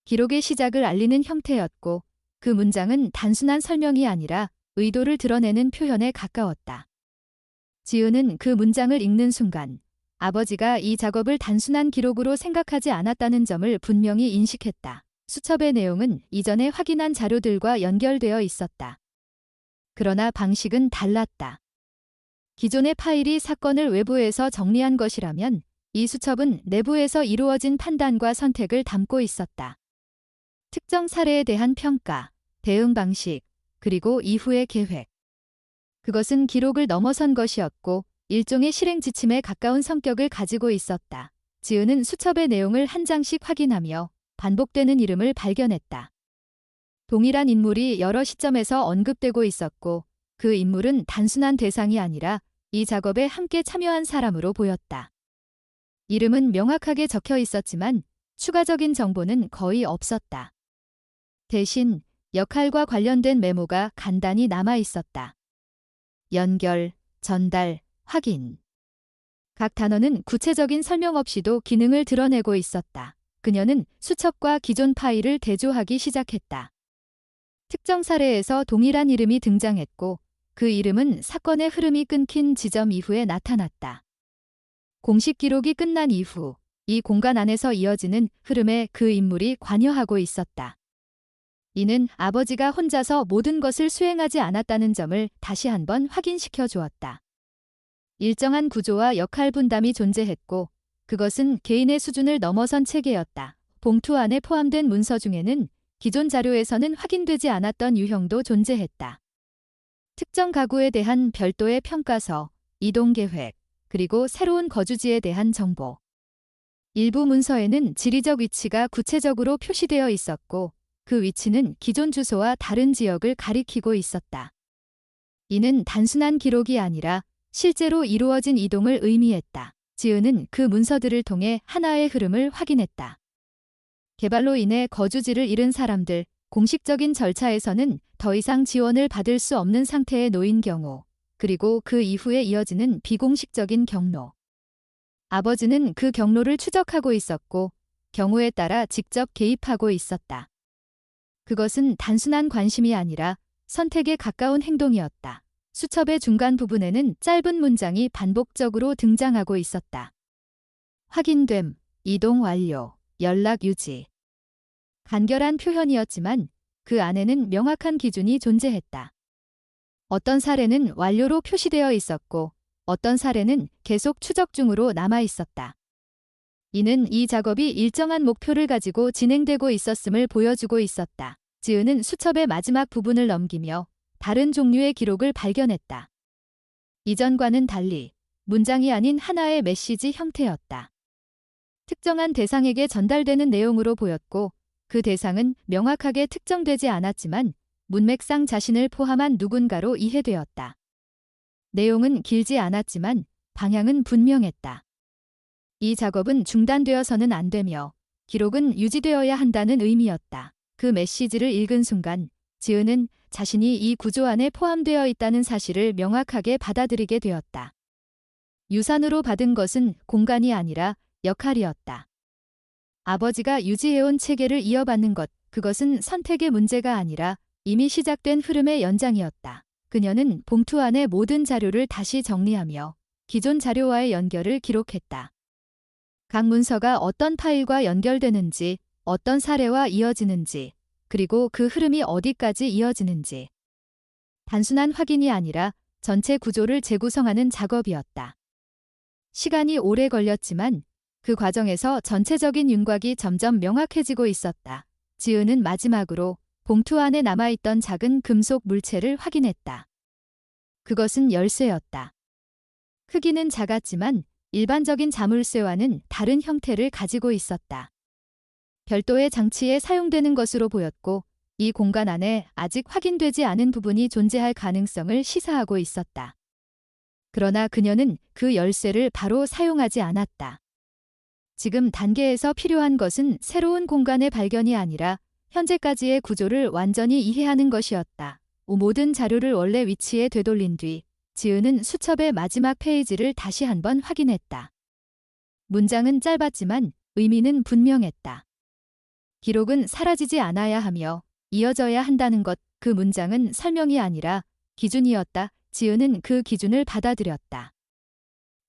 기록의 시작을 알리는 형태였고 그 문장은 단순한 설명이 아니라 의도를 드러내는 표현에 가까웠다. 지은은 그 문장을 읽는 순간 아버지가 이 작업을 단순한 기록으로 생각하지 않았다는 점을 분명히 인식했다. 수첩의 내용은 이전에 확인한 자료들과 연결되어 있었다. 그러나 방식은 달랐다. 기존의 파일이 사건을 외부에서 정리한 것이라면 이 수첩은 내부에서 이루어진 판단과 선택을 담고 있었다. 특정 사례에 대한 평가, 대응 방식, 그리고 이후의 계획. 그것은 기록을 넘어선 것이었고 일종의 실행 지침에 가까운 성격을 가지고 있었다. 지은은 수첩의 내용을 한 장씩 확인하며 반복되는 이름을 발견했다. 동일한 인물이 여러 시점에서 언급되고 있었고 그 인물은 단순한 대상이 아니라 이 작업에 함께 참여한 사람으로 보였다. 이름은 명확하게 적혀 있었지만 추가적인 정보는 거의 없었다. 대신 역할과 관련된 메모가 간단히 남아 있었다. 연결, 전달, 확인. 각 단어는 구체적인 설명 없이도 기능을 드러내고 있었다. 그녀는 수첩과 기존 파일을 대조하기 시작했다. 특정 사례에서 동일한 이름이 등장했고 그 이름은 사건의 흐름이 끊긴 지점 이후에 나타났다. 공식 기록이 끝난 이후 이 공간 안에서 이어지는 흐름에 그 인물이 관여하고 있었다. 이는 아버지가 혼자서 모든 것을 수행하지 않았다는 점을 다시 한번 확인시켜 주었다. 일정한 구조와 역할 분담이 존재했고 그것은 개인의 수준을 넘어선 체계였다. 봉투 안에 포함된 문서 중에는 기존 자료에서는 확인되지 않았던 유형도 존재했다. 특정 가구에 대한 별도의 평가서, 이동 계획, 그리고 새로운 거주지에 대한 정보. 일부 문서에는 지리적 위치가 구체적으로 표시되어 있었고 그 위치는 기존 주소와 다른 지역을 가리키고 있었다. 이는 단순한 기록이 아니라 실제로 이루어진 이동을 의미했다. 지은은 그 문서들을 통해 하나의 흐름을 확인했다. 개발로 인해 거주지를 잃은 사람들, 공식적인 절차에서는 더 이상 지원을 받을 수 없는 상태에 놓인 경우, 그리고 그 이후에 이어지는 비공식적인 경로. 아버지는 그 경로를 추적하고 있었고 경우에 따라 직접 개입하고 있었다. 그것은 단순한 관심이 아니라 선택에 가까운 행동이었다. 수첩의 중간 부분에는 짧은 문장이 반복적으로 등장하고 있었다. 확인됨, 이동 완료, 연락 유지. 간결한 표현이었지만 그 안에는 명확한 기준이 존재했다. 어떤 사례는 완료로 표시되어 있었고 어떤 사례는 계속 추적 중으로 남아 있었다. 이는 이 작업이 일정한 목표를 가지고 진행되고 있었음을 보여주고 있었다. 지은은 수첩의 마지막 부분을 넘기며 다른 종류의 기록을 발견했다. 이전과는 달리 문장이 아닌 하나의 메시지 형태였다. 특정한 대상에게 전달되는 내용으로 보였고 그 대상은 명확하게 특정되지 않았지만 문맥상 자신을 포함한 누군가로 이해되었다. 내용은 길지 않았지만 방향은 분명했다. 이 작업은 중단되어서는 안 되며 기록은 유지되어야 한다는 의미였다. 그 메시지를 읽은 순간 지은은 자신이 이 구조 안에 포함되어 있다는 사실을 명확하게 받아들이게 되었다. 유산으로 받은 것은 공간이 아니라 역할이었다. 아버지가 유지해온 체계를 이어받는 것, 그것은 선택의 문제가 아니라 이미 시작된 흐름의 연장이었다. 그녀는 봉투 안의 모든 자료를 다시 정리하며 기존 자료와의 연결을 기록했다. 각 문서가 어떤 파일과 연결되는지, 어떤 사례와 이어지는지, 그리고 그 흐름이 어디까지 이어지는지. 단순한 확인이 아니라 전체 구조를 재구성하는 작업이었다. 시간이 오래 걸렸지만 그 과정에서 전체적인 윤곽이 점점 명확해지고 있었다. 지은은 마지막으로 봉투 안에 남아있던 작은 금속 물체를 확인했다. 그것은 열쇠였다. 크기는 작았지만 일반적인 자물쇠와는 다른 형태를 가지고 있었다. 별도의 장치에 사용되는 것으로 보였고 이 공간 안에 아직 확인되지 않은 부분이 존재할 가능성을 시사하고 있었다. 그러나 그녀는 그 열쇠를 바로 사용하지 않았다. 지금 단계에서 필요한 것은 새로운 공간의 발견이 아니라 현재까지의 구조를 완전히 이해하는 것이었다. 모든 자료를 원래 위치에 되돌린 뒤 지은은 수첩의 마지막 페이지를 다시 한번 확인했다. 문장은 짧았지만 의미는 분명했다. 기록은 사라지지 않아야 하며 이어져야 한다는 것, 그 문장은 설명이 아니라 기준이었다. 지은은 그 기준을 받아들였다.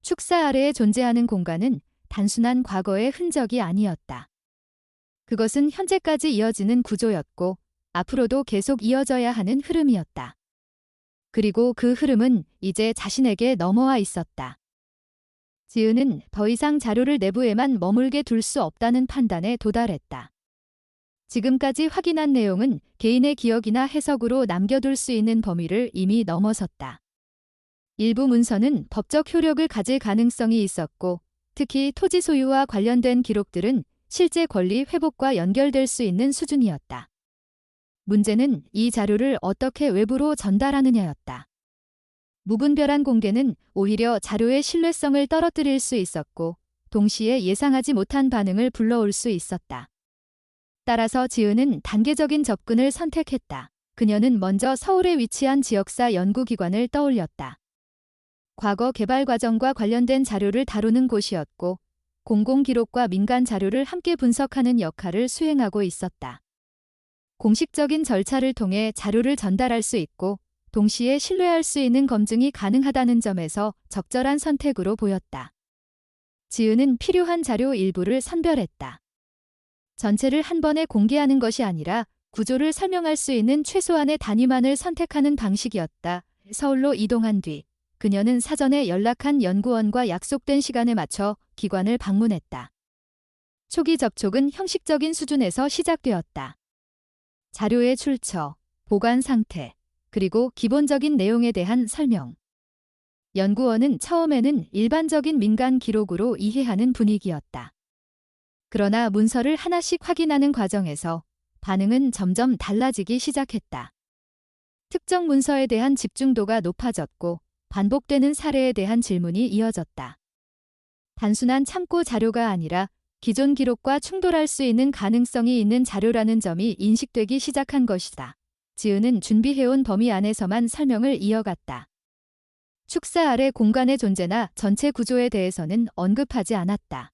축사 아래에 존재하는 공간은 단순한 과거의 흔적이 아니었다. 그것은 현재까지 이어지는 구조였고 앞으로도 계속 이어져야 하는 흐름이었다. 그리고 그 흐름은 이제 자신에게 넘어와 있었다. 지은은 더 이상 자료를 내부에만 머물게 둘 수 없다는 판단에 도달했다. 지금까지 확인한 내용은 개인의 기억이나 해석으로 남겨둘 수 있는 범위를 이미 넘어섰다. 일부 문서는 법적 효력을 가질 가능성이 있었고 특히 토지 소유와 관련된 기록들은 실제 권리 회복과 연결될 수 있는 수준이었다. 문제는 이 자료를 어떻게 외부로 전달하느냐였다. 무분별한 공개는 오히려 자료의 신뢰성을 떨어뜨릴 수 있었고 동시에 예상하지 못한 반응을 불러올 수 있었다. 따라서 지은은 단계적인 접근을 선택했다. 그녀는 먼저 서울에 위치한 지역사 연구기관을 떠올렸다. 과거 개발 과정과 관련된 자료를 다루는 곳이었고 공공기록과 민간 자료를 함께 분석하는 역할을 수행하고 있었다. 공식적인 절차를 통해 자료를 전달할 수 있고 동시에 신뢰할 수 있는 검증이 가능하다는 점에서 적절한 선택으로 보였다. 지은은 필요한 자료 일부를 선별했다. 전체를 한 번에 공개하는 것이 아니라 구조를 설명할 수 있는 최소한의 단위만을 선택하는 방식이었다. 서울로 이동한 뒤 그녀는 사전에 연락한 연구원과 약속된 시간에 맞춰 기관을 방문했다. 초기 접촉은 형식적인 수준에서 시작되었다. 자료의 출처, 보관 상태, 그리고 기본적인 내용에 대한 설명. 연구원은 처음에는 일반적인 민간 기록으로 이해하는 분위기였다. 그러나 문서를 하나씩 확인하는 과정에서 반응은 점점 달라지기 시작했다. 특정 문서에 대한 집중도가 높아졌고 반복되는 사례에 대한 질문이 이어졌다. 단순한 참고 자료가 아니라 기존 기록과 충돌할 수 있는 가능성이 있는 자료라는 점이 인식되기 시작한 것이다. 지은은 준비해온 범위 안에서만 설명을 이어갔다. 축사 아래 공간의 존재나 전체 구조에 대해서는 언급하지 않았다.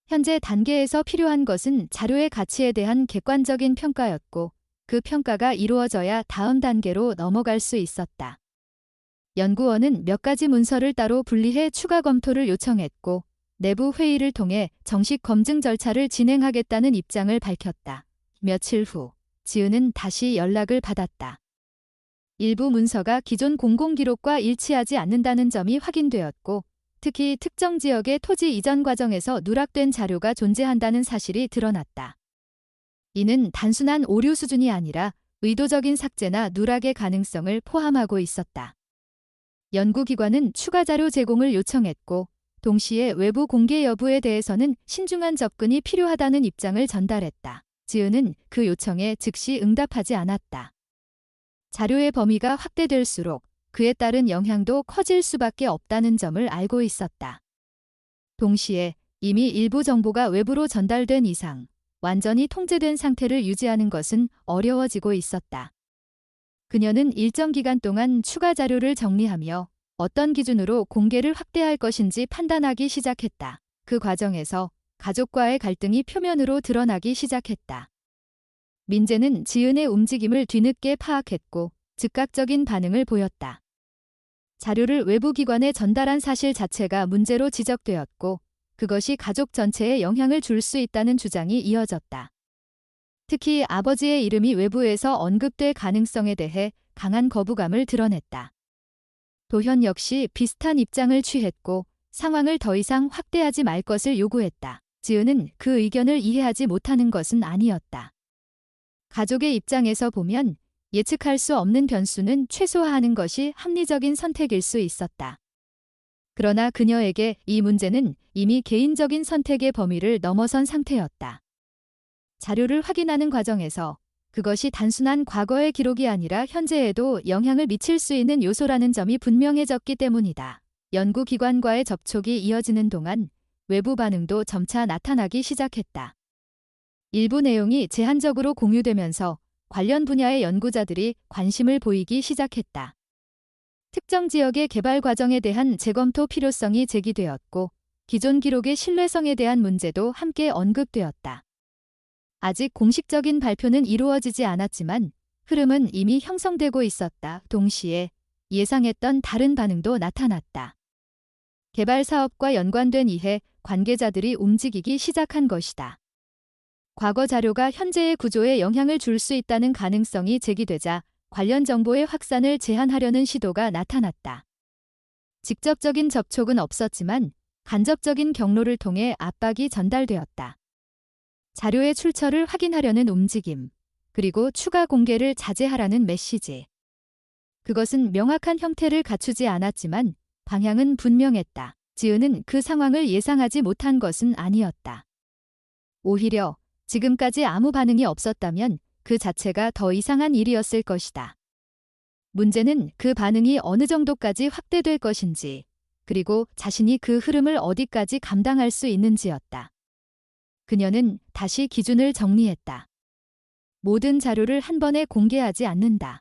현재 단계에서 필요한 것은 자료의 가치에 대한 객관적인 평가였고 그 평가가 이루어져야 다음 단계로 넘어갈 수 있었다. 연구원은 몇 가지 문서를 따로 분리해 추가 검토를 요청했고 내부 회의를 통해 정식 검증 절차를 진행하겠다는 입장을 밝혔다. 며칠 후 지은은 다시 연락을 받았다. 일부 문서가 기존 공공기록과 일치하지 않는다는 점이 확인되었고, 특히 특정 지역의 토지 이전 과정에서 누락된 자료가 존재한다는 사실이 드러났다. 이는 단순한 오류 수준이 아니라 의도적인 삭제나 누락의 가능성을 포함하고 있었다. 연구기관은 추가 자료 제공을 요청했고, 동시에 외부 공개 여부에 대해서는 신중한 접근이 필요하다는 입장을 전달했다. 지은은 그 요청에 즉시 응답하지 않았다. 자료의 범위가 확대될수록 그에 따른 영향도 커질 수밖에 없다는 점을 알고 있었다. 동시에 이미 일부 정보가 외부로 전달된 이상 완전히 통제된 상태를 유지하는 것은 어려워지고 있었다. 그녀는 일정 기간 동안 추가 자료를 정리하며 어떤 기준으로 공개를 확대할 것인지 판단하기 시작했다. 그 과정에서 가족과의 갈등이 표면으로 드러나기 시작했다. 민재는 지은의 움직임을 뒤늦게 파악했고 즉각적인 반응을 보였다. 자료를 외부 기관에 전달한 사실 자체가 문제로 지적되었고 그것이 가족 전체에 영향을 줄 수 있다는 주장이 이어졌다. 특히 아버지의 이름이 외부에서 언급될 가능성에 대해 강한 거부감을 드러냈다. 도현 역시 비슷한 입장을 취했고 상황을 더 이상 확대하지 말 것을 요구했다. 지은은 그 의견을 이해하지 못하는 것은 아니었다. 가족의 입장에서 보면 예측할 수 없는 변수는 최소화하는 것이 합리적인 선택일 수 있었다. 그러나 그녀에게 이 문제는 이미 개인적인 선택의 범위를 넘어선 상태였다. 자료를 확인하는 과정에서 그것이 단순한 과거의 기록이 아니라 현재에도 영향을 미칠 수 있는 요소라는 점이 분명해졌기 때문이다. 연구기관과의 접촉이 이어지는 동안 외부 반응도 점차 나타나기 시작했다. 일부 내용이 제한적으로 공유되면서 관련 분야의 연구자들이 관심을 보이기 시작했다. 특정 지역의 개발 과정에 대한 재검토 필요성이 제기되었고 기존 기록의 신뢰성에 대한 문제도 함께 언급되었다. 아직 공식적인 발표는 이루어지지 않았지만 흐름은 이미 형성되고 있었다. 동시에 예상했던 다른 반응도 나타났다. 개발 사업과 연관된 이해 관계자들이 움직이기 시작한 것이다. 과거 자료가 현재의 구조에 영향을 줄 수 있다는 가능성이 제기되자 관련 정보의 확산을 제한하려는 시도가 나타났다. 직접적인 접촉은 없었지만 간접적인 경로를 통해 압박이 전달되었다. 자료의 출처를 확인하려는 움직임, 그리고 추가 공개를 자제하라는 메시지. 그것은 명확한 형태를 갖추지 않았지만 방향은 분명했다. 지은은 그 상황을 예상하지 못한 것은 아니었다. 오히려 지금까지 아무 반응이 없었다면 그 자체가 더 이상한 일이었을 것이다. 문제는 그 반응이 어느 정도까지 확대될 것인지, 그리고 자신이 그 흐름을 어디까지 감당할 수 있는지였다. 그녀는 다시 기준을 정리했다. 모든 자료를 한 번에 공개하지 않는다.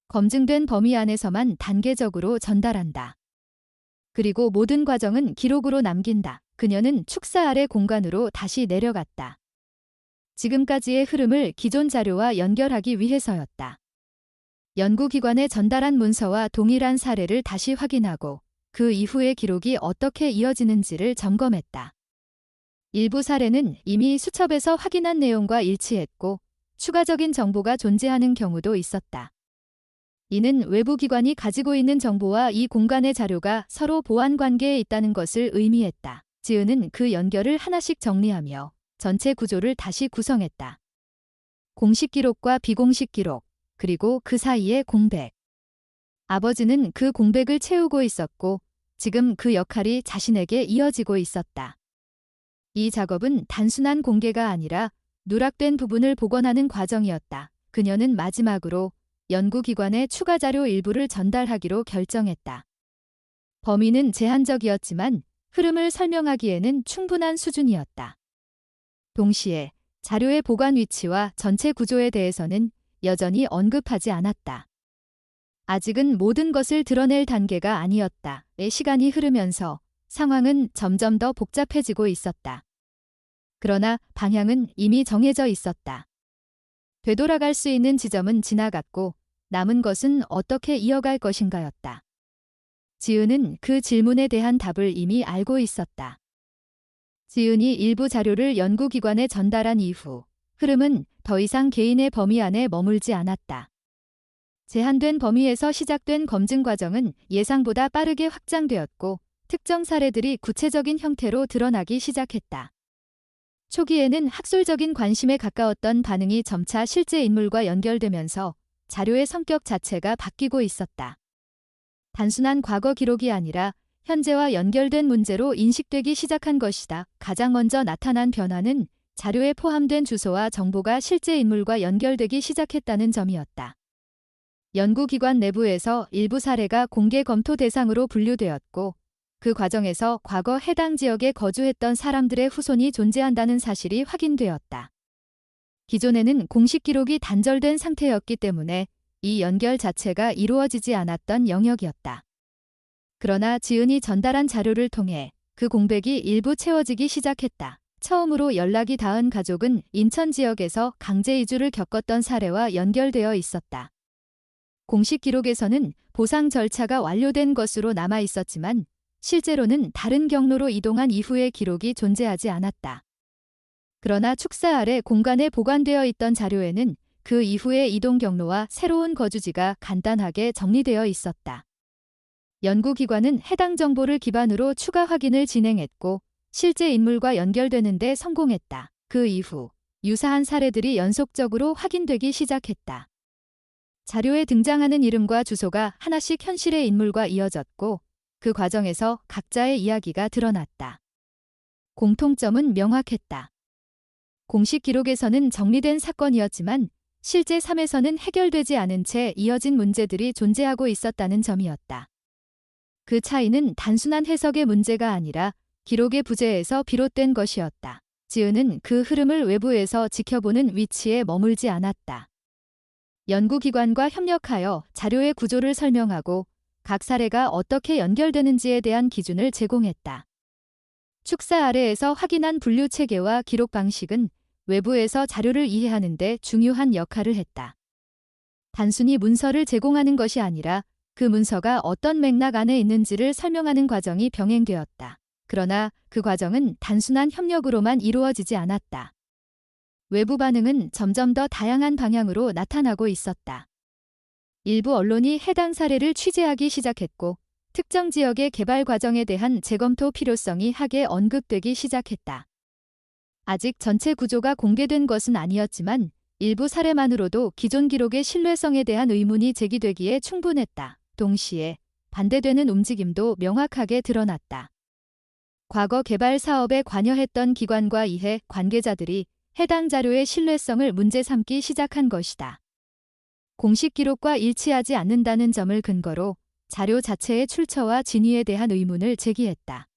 검증된 범위 안에서만 단계적으로 전달한다. 그리고 모든 과정은 기록으로 남긴다. 그녀는 축사 아래 공간으로 다시 내려갔다. 지금까지의 흐름을 기존 자료와 연결하기 위해서였다. 연구기관에 전달한 문서와 동일한 사례를 다시 확인하고 그 이후의 기록이 어떻게 이어지는지를 점검했다. 일부 사례는 이미 수첩에서 확인한 내용과 일치했고 추가적인 정보가 존재하는 경우도 있었다. 이는 외부 기관이 가지고 있는 정보와 이 공간의 자료가 서로 보완 관계에 있다는 것을 의미했다. 지은은 그 연결을 하나씩 정리하며 전체 구조를 다시 구성했다. 공식 기록과 비공식 기록, 그리고 그 사이의 공백. 아버지는 그 공백을 채우고 있었고 지금 그 역할이 자신에게 이어지고 있었다. 이 작업은 단순한 공개가 아니라 누락된 부분을 복원하는 과정이었다. 그녀는 마지막으로 연구기관에 추가 자료 일부를 전달하기로 결정했다. 범위는 제한적이었지만 흐름을 설명하기에는 충분한 수준이었다. 동시에 자료의 보관 위치와 전체 구조에 대해서는 여전히 언급하지 않았다. 아직은 모든 것을 드러낼 단계가 아니었다. 시간이 흐르면서 상황은 점점 더 복잡해지고 있었다. 그러나 방향은 이미 정해져 있었다. 되돌아갈 수 있는 지점은 지나갔고 남은 것은 어떻게 이어갈 것인가였다. 지은은 그 질문에 대한 답을 이미 알고 있었다. 지은이 일부 자료를 연구기관에 전달한 이후 흐름은 더 이상 개인의 범위 안에 머물지 않았다. 제한된 범위에서 시작된 검증 과정은 예상보다 빠르게 확장되었고 특정 사례들이 구체적인 형태로 드러나기 시작했다. 초기에는 학술적인 관심에 가까웠던 반응이 점차 실제 인물과 연결되면서 자료의 성격 자체가 바뀌고 있었다. 단순한 과거 기록이 아니라 현재와 연결된 문제로 인식되기 시작한 것이다. 가장 먼저 나타난 변화는 자료에 포함된 주소와 정보가 실제 인물과 연결되기 시작했다는 점이었다. 연구기관 내부에서 일부 사례가 공개 검토 대상으로 분류되었고 그 과정에서 과거 해당 지역에 거주했던 사람들의 후손이 존재한다는 사실이 확인되었다. 기존에는 공식 기록이 단절된 상태였기 때문에 이 연결 자체가 이루어지지 않았던 영역이었다. 그러나 지은이 전달한 자료를 통해 그 공백이 일부 채워지기 시작했다. 처음으로 연락이 닿은 가족은 인천 지역에서 강제 이주를 겪었던 사례와 연결되어 있었다. 공식 기록에서는 보상 절차가 완료된 것으로 남아 있었지만 실제로는 다른 경로로 이동한 이후의 기록이 존재하지 않았다. 그러나 축사 아래 공간에 보관되어 있던 자료에는 그 이후의 이동 경로와 새로운 거주지가 간단하게 정리되어 있었다. 연구기관은 해당 정보를 기반으로 추가 확인을 진행했고 실제 인물과 연결되는 데 성공했다. 그 이후 유사한 사례들이 연속적으로 확인되기 시작했다. 자료에 등장하는 이름과 주소가 하나씩 현실의 인물과 이어졌고 그 과정에서 각자의 이야기가 드러났다. 공통점은 명확했다. 공식 기록에서는 정리된 사건이었지만 실제 삶에서는 해결되지 않은 채 이어진 문제들이 존재하고 있었다는 점이었다. 그 차이는 단순한 해석의 문제가 아니라 기록의 부재에서 비롯된 것이었다. 지은은 그 흐름을 외부에서 지켜보는 위치에 머물지 않았다. 연구기관과 협력하여 자료의 구조를 설명하고 각 사례가 어떻게 연결되는지에 대한 기준을 제공했다. 축사 아래에서 확인한 분류 체계와 기록 방식은 외부에서 자료를 이해하는 데 중요한 역할을 했다. 단순히 문서를 제공하는 것이 아니라 그 문서가 어떤 맥락 안에 있는지를 설명하는 과정이 병행되었다. 그러나 그 과정은 단순한 협력으로만 이루어지지 않았다. 외부 반응은 점점 더 다양한 방향으로 나타나고 있었다. 일부 언론이 해당 사례를 취재하기 시작했고 특정 지역의 개발 과정에 대한 재검토 필요성이 하게 언급되기 시작했다. 아직 전체 구조가 공개된 것은 아니었지만 일부 사례만으로도 기존 기록의 신뢰성에 대한 의문이 제기되기에 충분했다. 동시에 반대되는 움직임도 명확하게 드러났다. 과거 개발 사업에 관여했던 기관과 이해 관계자들이 해당 자료의 신뢰성을 문제 삼기 시작한 것이다. 공식 기록과 일치하지 않는다는 점을 근거로 자료 자체의 출처와 진위에 대한 의문을 제기했다.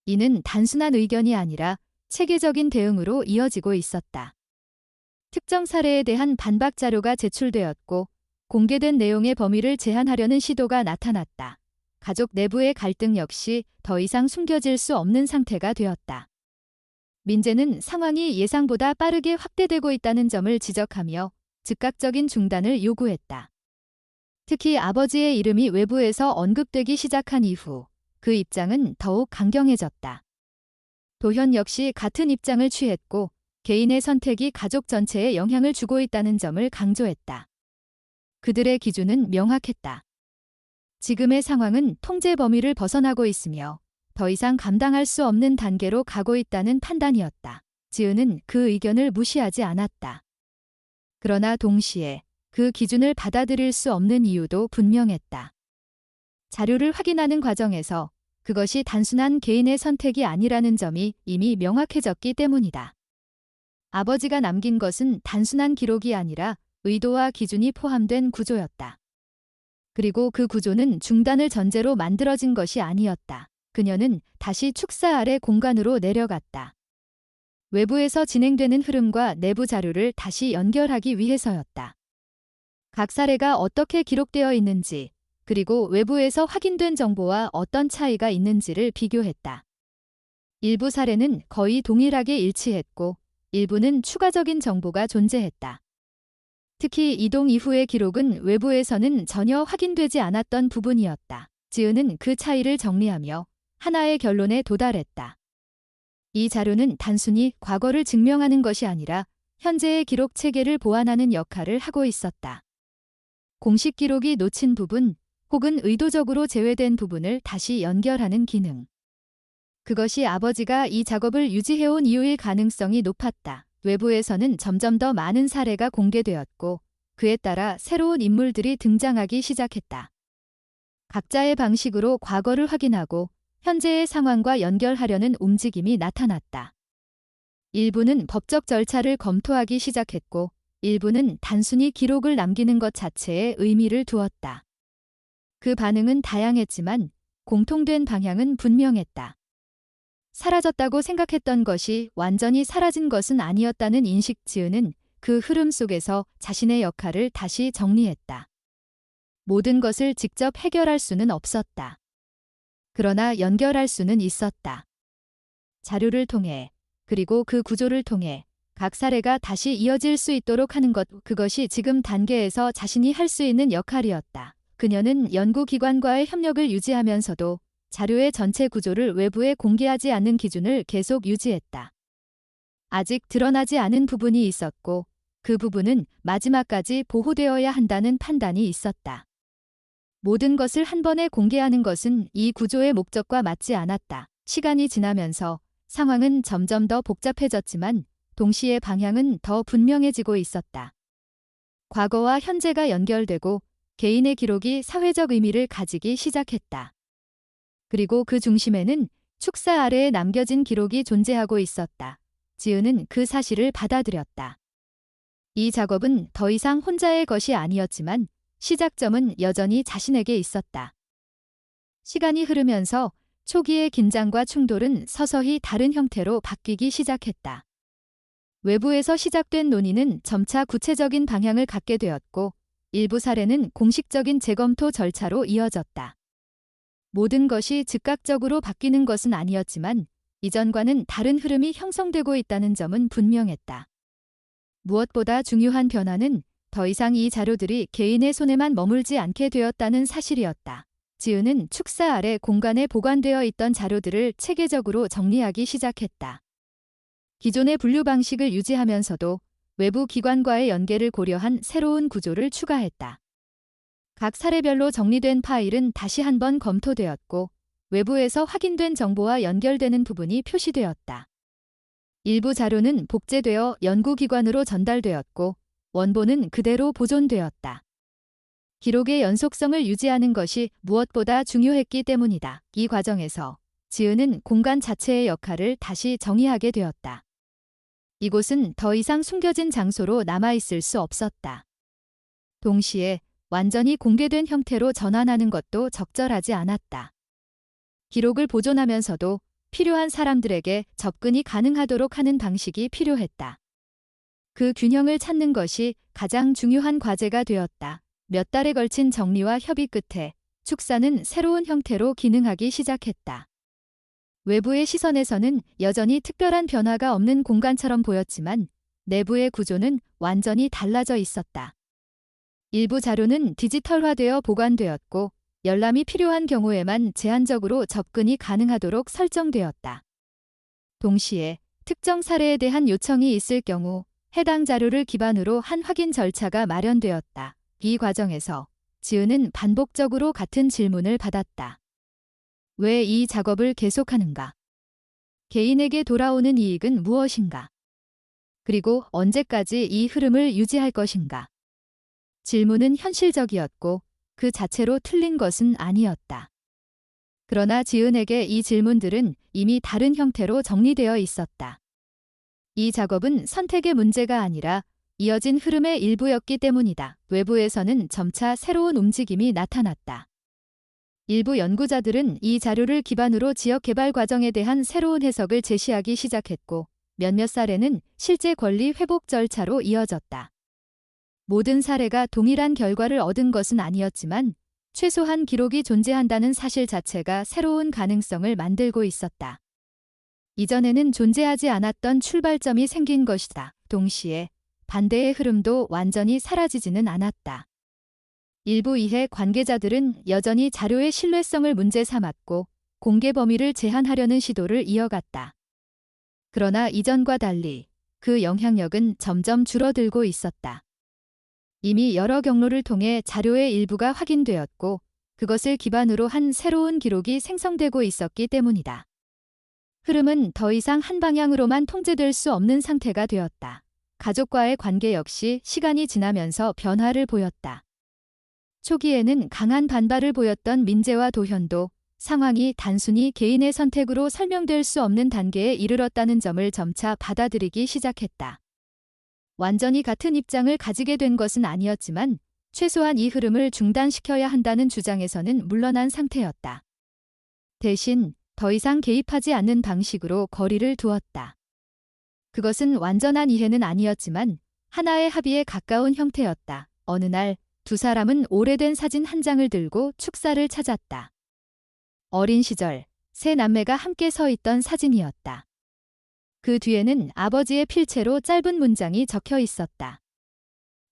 이는 단순한 의견이 아니라 체계적인 대응으로 이어지고 있었다. 특정 사례에 대한 반박 자료가 제출되었고 공개된 내용의 범위를 제한하려는 시도가 나타났다. 가족 내부의 갈등 역시 더 이상 숨겨질 수 없는 상태가 되었다. 민재는 상황이 예상보다 빠르게 확대되고 있다는 점을 지적하며 즉각적인 중단을 요구했다. 특히 아버지의 이름이 외부에서 언급되기 시작한 이후 그 입장은 더욱 강경해졌다. 도현 역시 같은 입장을 취했고 개인의 선택이 가족 전체에 영향을 주고 있다는 점을 강조했다. 그들의 기준은 명확했다. 지금의 상황은 통제 범위를 벗어나고 있으며 더 이상 감당할 수 없는 단계로 가고 있다는 판단이었다. 지은은 그 의견을 무시하지 않았다. 그러나 동시에 그 기준을 받아들일 수 없는 이유도 분명했다. 자료를 확인하는 과정에서 그것이 단순한 개인의 선택이 아니라는 점이 이미 명확해졌기 때문이다. 아버지가 남긴 것은 단순한 기록이 아니라 의도와 기준이 포함된 구조였다. 그리고 그 구조는 중단을 전제로 만들어진 것이 아니었다. 그녀는 다시 축사 아래 공간으로 내려갔다. 외부에서 진행되는 흐름과 내부 자료를 다시 연결하기 위해서였다. 각 사례가 어떻게 기록되어 있는지, 그리고 외부에서 확인된 정보와 어떤 차이가 있는지를 비교했다. 일부 사례는 거의 동일하게 일치했고, 일부는 추가적인 정보가 존재했다. 특히 이동 이후의 기록은 외부에서는 전혀 확인되지 않았던 부분이었다. 지은은 그 차이를 정리하며 하나의 결론에 도달했다. 이 자료는 단순히 과거를 증명하는 것이 아니라 현재의 기록 체계를 보완하는 역할을 하고 있었다. 공식 기록이 놓친 부분 혹은 의도적으로 제외된 부분을 다시 연결하는 기능. 그것이 아버지가 이 작업을 유지해온 이유일 가능성이 높았다. 외부에서는 점점 더 많은 사례가 공개되었고 그에 따라 새로운 인물들이 등장하기 시작했다. 각자의 방식으로 과거를 확인하고 현재의 상황과 연결하려는 움직임이 나타났다. 일부는 법적 절차를 검토하기 시작했고 일부는 단순히 기록을 남기는 것 자체에 의미를 두었다. 그 반응은 다양했지만 공통된 방향은 분명했다. 사라졌다고 생각했던 것이 완전히 사라진 것은 아니었다는 인식. 지은은 그 흐름 속에서 자신의 역할을 다시 정리했다. 모든 것을 직접 해결할 수는 없었다. 그러나 연결할 수는 있었다. 자료를 통해 그리고 그 구조를 통해 각 사례가 다시 이어질 수 있도록 하는 것, 그것이 지금 단계에서 자신이 할 수 있는 역할이었다. 그녀는 연구기관과의 협력을 유지하면서도 자료의 전체 구조를 외부에 공개하지 않는 기준을 계속 유지했다. 아직 드러나지 않은 부분이 있었고 그 부분은 마지막까지 보호되어야 한다는 판단이 있었다. 모든 것을 한 번에 공개하는 것은 이 구조의 목적과 맞지 않았다. 시간이 지나면서 상황은 점점 더 복잡해졌지만 동시에 방향은 더 분명해지고 있었다. 과거와 현재가 연결되고 개인의 기록이 사회적 의미를 가지기 시작했다. 그리고 그 중심에는 축사 아래에 남겨진 기록이 존재하고 있었다. 지은은 그 사실을 받아들였다. 이 작업은 더 이상 혼자의 것이 아니었지만 시작점은 여전히 자신에게 있었다. 시간이 흐르면서 초기의 긴장과 충돌은 서서히 다른 형태로 바뀌기 시작했다. 외부에서 시작된 논의는 점차 구체적인 방향을 갖게 되었고 일부 사례는 공식적인 재검토 절차로 이어졌다. 모든 것이 즉각적으로 바뀌는 것은 아니었지만 이전과는 다른 흐름이 형성되고 있다는 점은 분명했다. 무엇보다 중요한 변화는 더 이상 이 자료들이 개인의 손에만 머물지 않게 되었다는 사실이었다. 지은은 축사 아래 공간에 보관되어 있던 자료들을 체계적으로 정리하기 시작했다. 기존의 분류 방식을 유지하면서도 외부 기관과의 연계를 고려한 새로운 구조를 추가했다. 각 사례별로 정리된 파일은 다시 한번 검토되었고 외부에서 확인된 정보와 연결되는 부분이 표시되었다. 일부 자료는 복제되어 연구기관으로 전달되었고 원본은 그대로 보존되었다. 기록의 연속성을 유지하는 것이 무엇보다 중요했기 때문이다. 이 과정에서 지은은 공간 자체의 역할을 다시 정의하게 되었다. 이곳은 더 이상 숨겨진 장소로 남아있을 수 없었다. 동시에 완전히 공개된 형태로 전환하는 것도 적절하지 않았다. 기록을 보존하면서도 필요한 사람들에게 접근이 가능하도록 하는 방식이 필요했다. 그 균형을 찾는 것이 가장 중요한 과제가 되었다. 몇 달에 걸친 정리와 협의 끝에 축사는 새로운 형태로 기능하기 시작했다. 외부의 시선에서는 여전히 특별한 변화가 없는 공간처럼 보였지만 내부의 구조는 완전히 달라져 있었다. 일부 자료는 디지털화되어 보관되었고 열람이 필요한 경우에만 제한적으로 접근이 가능하도록 설정되었다. 동시에 특정 사례에 대한 요청이 있을 경우 해당 자료를 기반으로 한 확인 절차가 마련되었다. 이 과정에서 지은은 반복적으로 같은 질문을 받았다. 왜 이 작업을 계속하는가? 개인에게 돌아오는 이익은 무엇인가? 그리고 언제까지 이 흐름을 유지할 것인가? 질문은 현실적이었고 그 자체로 틀린 것은 아니었다. 그러나 지은에게 이 질문들은 이미 다른 형태로 정리되어 있었다. 이 작업은 선택의 문제가 아니라 이어진 흐름의 일부였기 때문이다. 외부에서는 점차 새로운 움직임이 나타났다. 일부 연구자들은 이 자료를 기반으로 지역 개발 과정에 대한 새로운 해석을 제시하기 시작했고 몇몇 사례는 실제 권리 회복 절차로 이어졌다. 모든 사례가 동일한 결과를 얻은 것은 아니었지만 최소한 기록이 존재한다는 사실 자체가 새로운 가능성을 만들고 있었다. 이전에는 존재하지 않았던 출발점이 생긴 것이다. 동시에 반대의 흐름도 완전히 사라지지는 않았다. 일부 이해 관계자들은 여전히 자료의 신뢰성을 문제 삼았고 공개 범위를 제한하려는 시도를 이어갔다. 그러나 이전과 달리 그 영향력은 점점 줄어들고 있었다. 이미 여러 경로를 통해 자료의 일부가 확인되었고 그것을 기반으로 한 새로운 기록이 생성되고 있었기 때문이다. 흐름은 더 이상 한 방향으로만 통제될 수 없는 상태가 되었다. 가족과의 관계 역시 시간이 지나면서 변화를 보였다. 초기에는 강한 반발을 보였던 민재와 도현도 상황이 단순히 개인의 선택으로 설명될 수 없는 단계에 이르렀다는 점을 점차 받아들이기 시작했다. 완전히 같은 입장을 가지게 된 것은 아니었지만 최소한 이 흐름을 중단시켜야 한다는 주장에서는 물러난 상태였다. 대신 더 이상 개입하지 않는 방식으로 거리를 두었다. 그것은 완전한 이해는 아니었지만 하나의 합의에 가까운 형태였다. 어느 날 두 사람은 오래된 사진 한 장을 들고 축사를 찾았다. 어린 시절 세 남매가 함께 서 있던 사진이었다. 그 뒤에는 아버지의 필체로 짧은 문장이 적혀 있었다.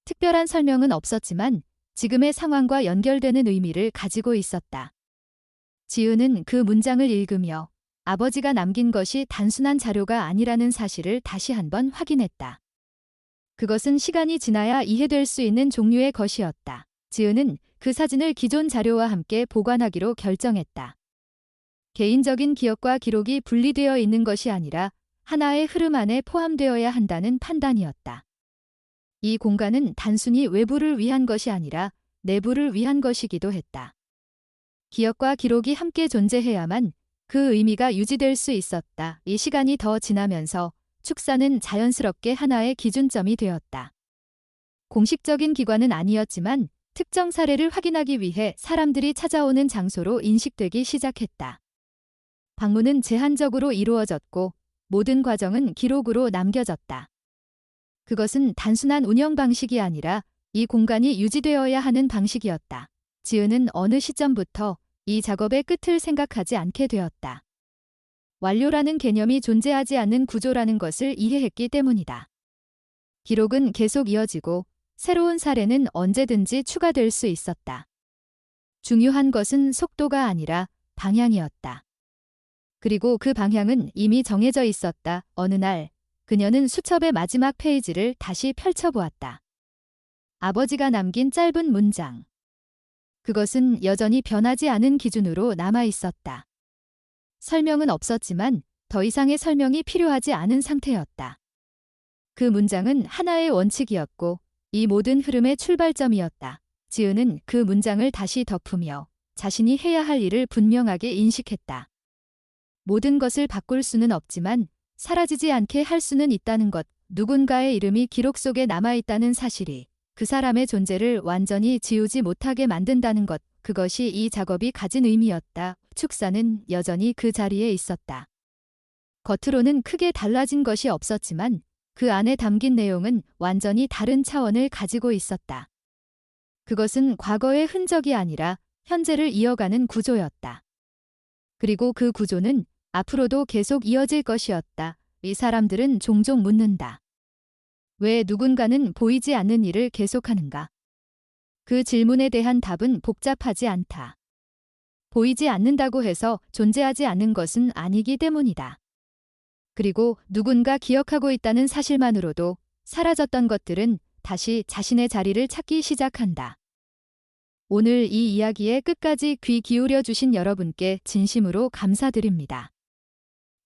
특별한 설명은 없었지만 지금의 상황과 연결되는 의미를 가지고 있었다. 지은은 그 문장을 읽으며 아버지가 남긴 것이 단순한 자료가 아니라는 사실을 다시 한번 확인했다. 그것은 시간이 지나야 이해될 수 있는 종류의 것이었다. 지은은 그 사진을 기존 자료와 함께 보관하기로 결정했다. 개인적인 기억과 기록이 분리되어 있는 것이 아니라 하나의 흐름 안에 포함되어야 한다는 판단이었다. 이 공간은 단순히 외부를 위한 것이 아니라 내부를 위한 것이기도 했다. 기억과 기록이 함께 존재해야만 그 의미가 유지될 수 있었다. 이 시간이 더 지나면서 축사는 자연스럽게 하나의 기준점이 되었다. 공식적인 기관은 아니었지만 특정 사례를 확인하기 위해 사람들이 찾아오는 장소로 인식되기 시작했다. 방문은 제한적으로 이루어졌고 모든 과정은 기록으로 남겨졌다. 그것은 단순한 운영 방식이 아니라 이 공간이 유지되어야 하는 방식이었다. 지은은 어느 시점부터 이 작업의 끝을 생각하지 않게 되었다. 완료라는 개념이 존재하지 않는 구조라는 것을 이해했기 때문이다. 기록은 계속 이어지고 새로운 사례는 언제든지 추가될 수 있었다. 중요한 것은 속도가 아니라 방향이었다. 그리고 그 방향은 이미 정해져 있었다. 어느 날 그녀는 수첩의 마지막 페이지를 다시 펼쳐보았다. 아버지가 남긴 짧은 문장. 그것은 여전히 변하지 않은 기준으로 남아 있었다. 설명은 없었지만 더 이상의 설명이 필요하지 않은 상태였다. 그 문장은 하나의 원칙이었고 이 모든 흐름의 출발점이었다. 지은은 그 문장을 다시 덮으며 자신이 해야 할 일을 분명하게 인식했다. 모든 것을 바꿀 수는 없지만 사라지지 않게 할 수는 있다는 것, 누군가의 이름이 기록 속에 남아있다는 사실이 그 사람의 존재를 완전히 지우지 못하게 만든다는 것, 그것이 이 작업이 가진 의미였다. 축사는 여전히 그 자리에 있었다. 겉으로는 크게 달라진 것이 없었지만 그 안에 담긴 내용은 완전히 다른 차원을 가지고 있었다. 그것은 과거의 흔적이 아니라 현재를 이어가는 구조였다. 그리고 그 구조는 앞으로도 계속 이어질 것이었다. 이 사람들은 종종 묻는다. 왜 누군가는 보이지 않는 일을 계속하는가? 그 질문에 대한 답은 복잡하지 않다. 보이지 않는다고 해서 존재하지 않는 것은 아니기 때문이다. 그리고 누군가 기억하고 있다는 사실만으로도 사라졌던 것들은 다시 자신의 자리를 찾기 시작한다. 오늘 이 이야기에 끝까지 귀 기울여 주신 여러분께 진심으로 감사드립니다.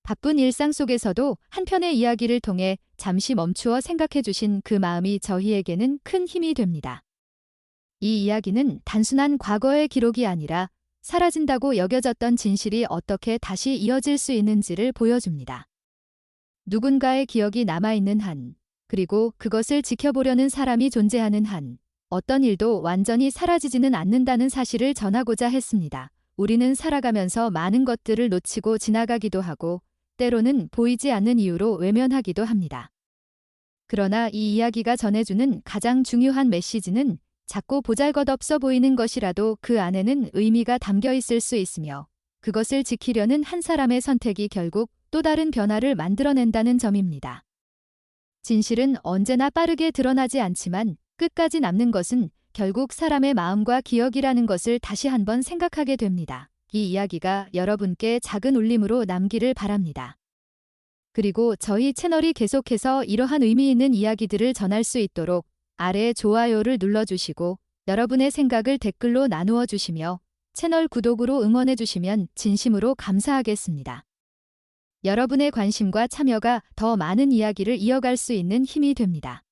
바쁜 일상 속에서도 한 편의 이야기를 통해 잠시 멈추어 생각해 주신 그 마음이 저희에게는 큰 힘이 됩니다. 이 이야기는 단순한 과거의 기록이 아니라 사라진다고 여겨졌던 진실이 어떻게 다시 이어질 수 있는지를 보여줍니다. 누군가의 기억이 남아있는 한, 그리고 그것을 지켜보려는 사람이 존재하는 한, 어떤 일도 완전히 사라지지는 않는다는 사실을 전하고자 했습니다. 우리는 살아가면서 많은 것들을 놓치고 지나가기도 하고, 때로는 보이지 않는 이유로 외면하기도 합니다. 그러나 이 이야기가 전해주는 가장 중요한 메시지는 작고 보잘것없어 보이는 것이라도 그 안에는 의미가 담겨 있을 수 있으며 그것을 지키려는 한 사람의 선택이 결국 또 다른 변화를 만들어낸다는 점입니다. 진실은 언제나 빠르게 드러나지 않지만 끝까지 남는 것은 결국 사람의 마음과 기억이라는 것을 다시 한번 생각하게 됩니다. 이 이야기가 여러분께 작은 울림으로 남기를 바랍니다. 그리고 저희 채널이 계속해서 이러한 의미 있는 이야기들을 전할 수 있도록 아래에 좋아요를 눌러주시고 여러분의 생각을 댓글로 나누어 주시며 채널 구독으로 응원해 주시면 진심으로 감사하겠습니다. 여러분의 관심과 참여가 더 많은 이야기를 이어갈 수 있는 힘이 됩니다.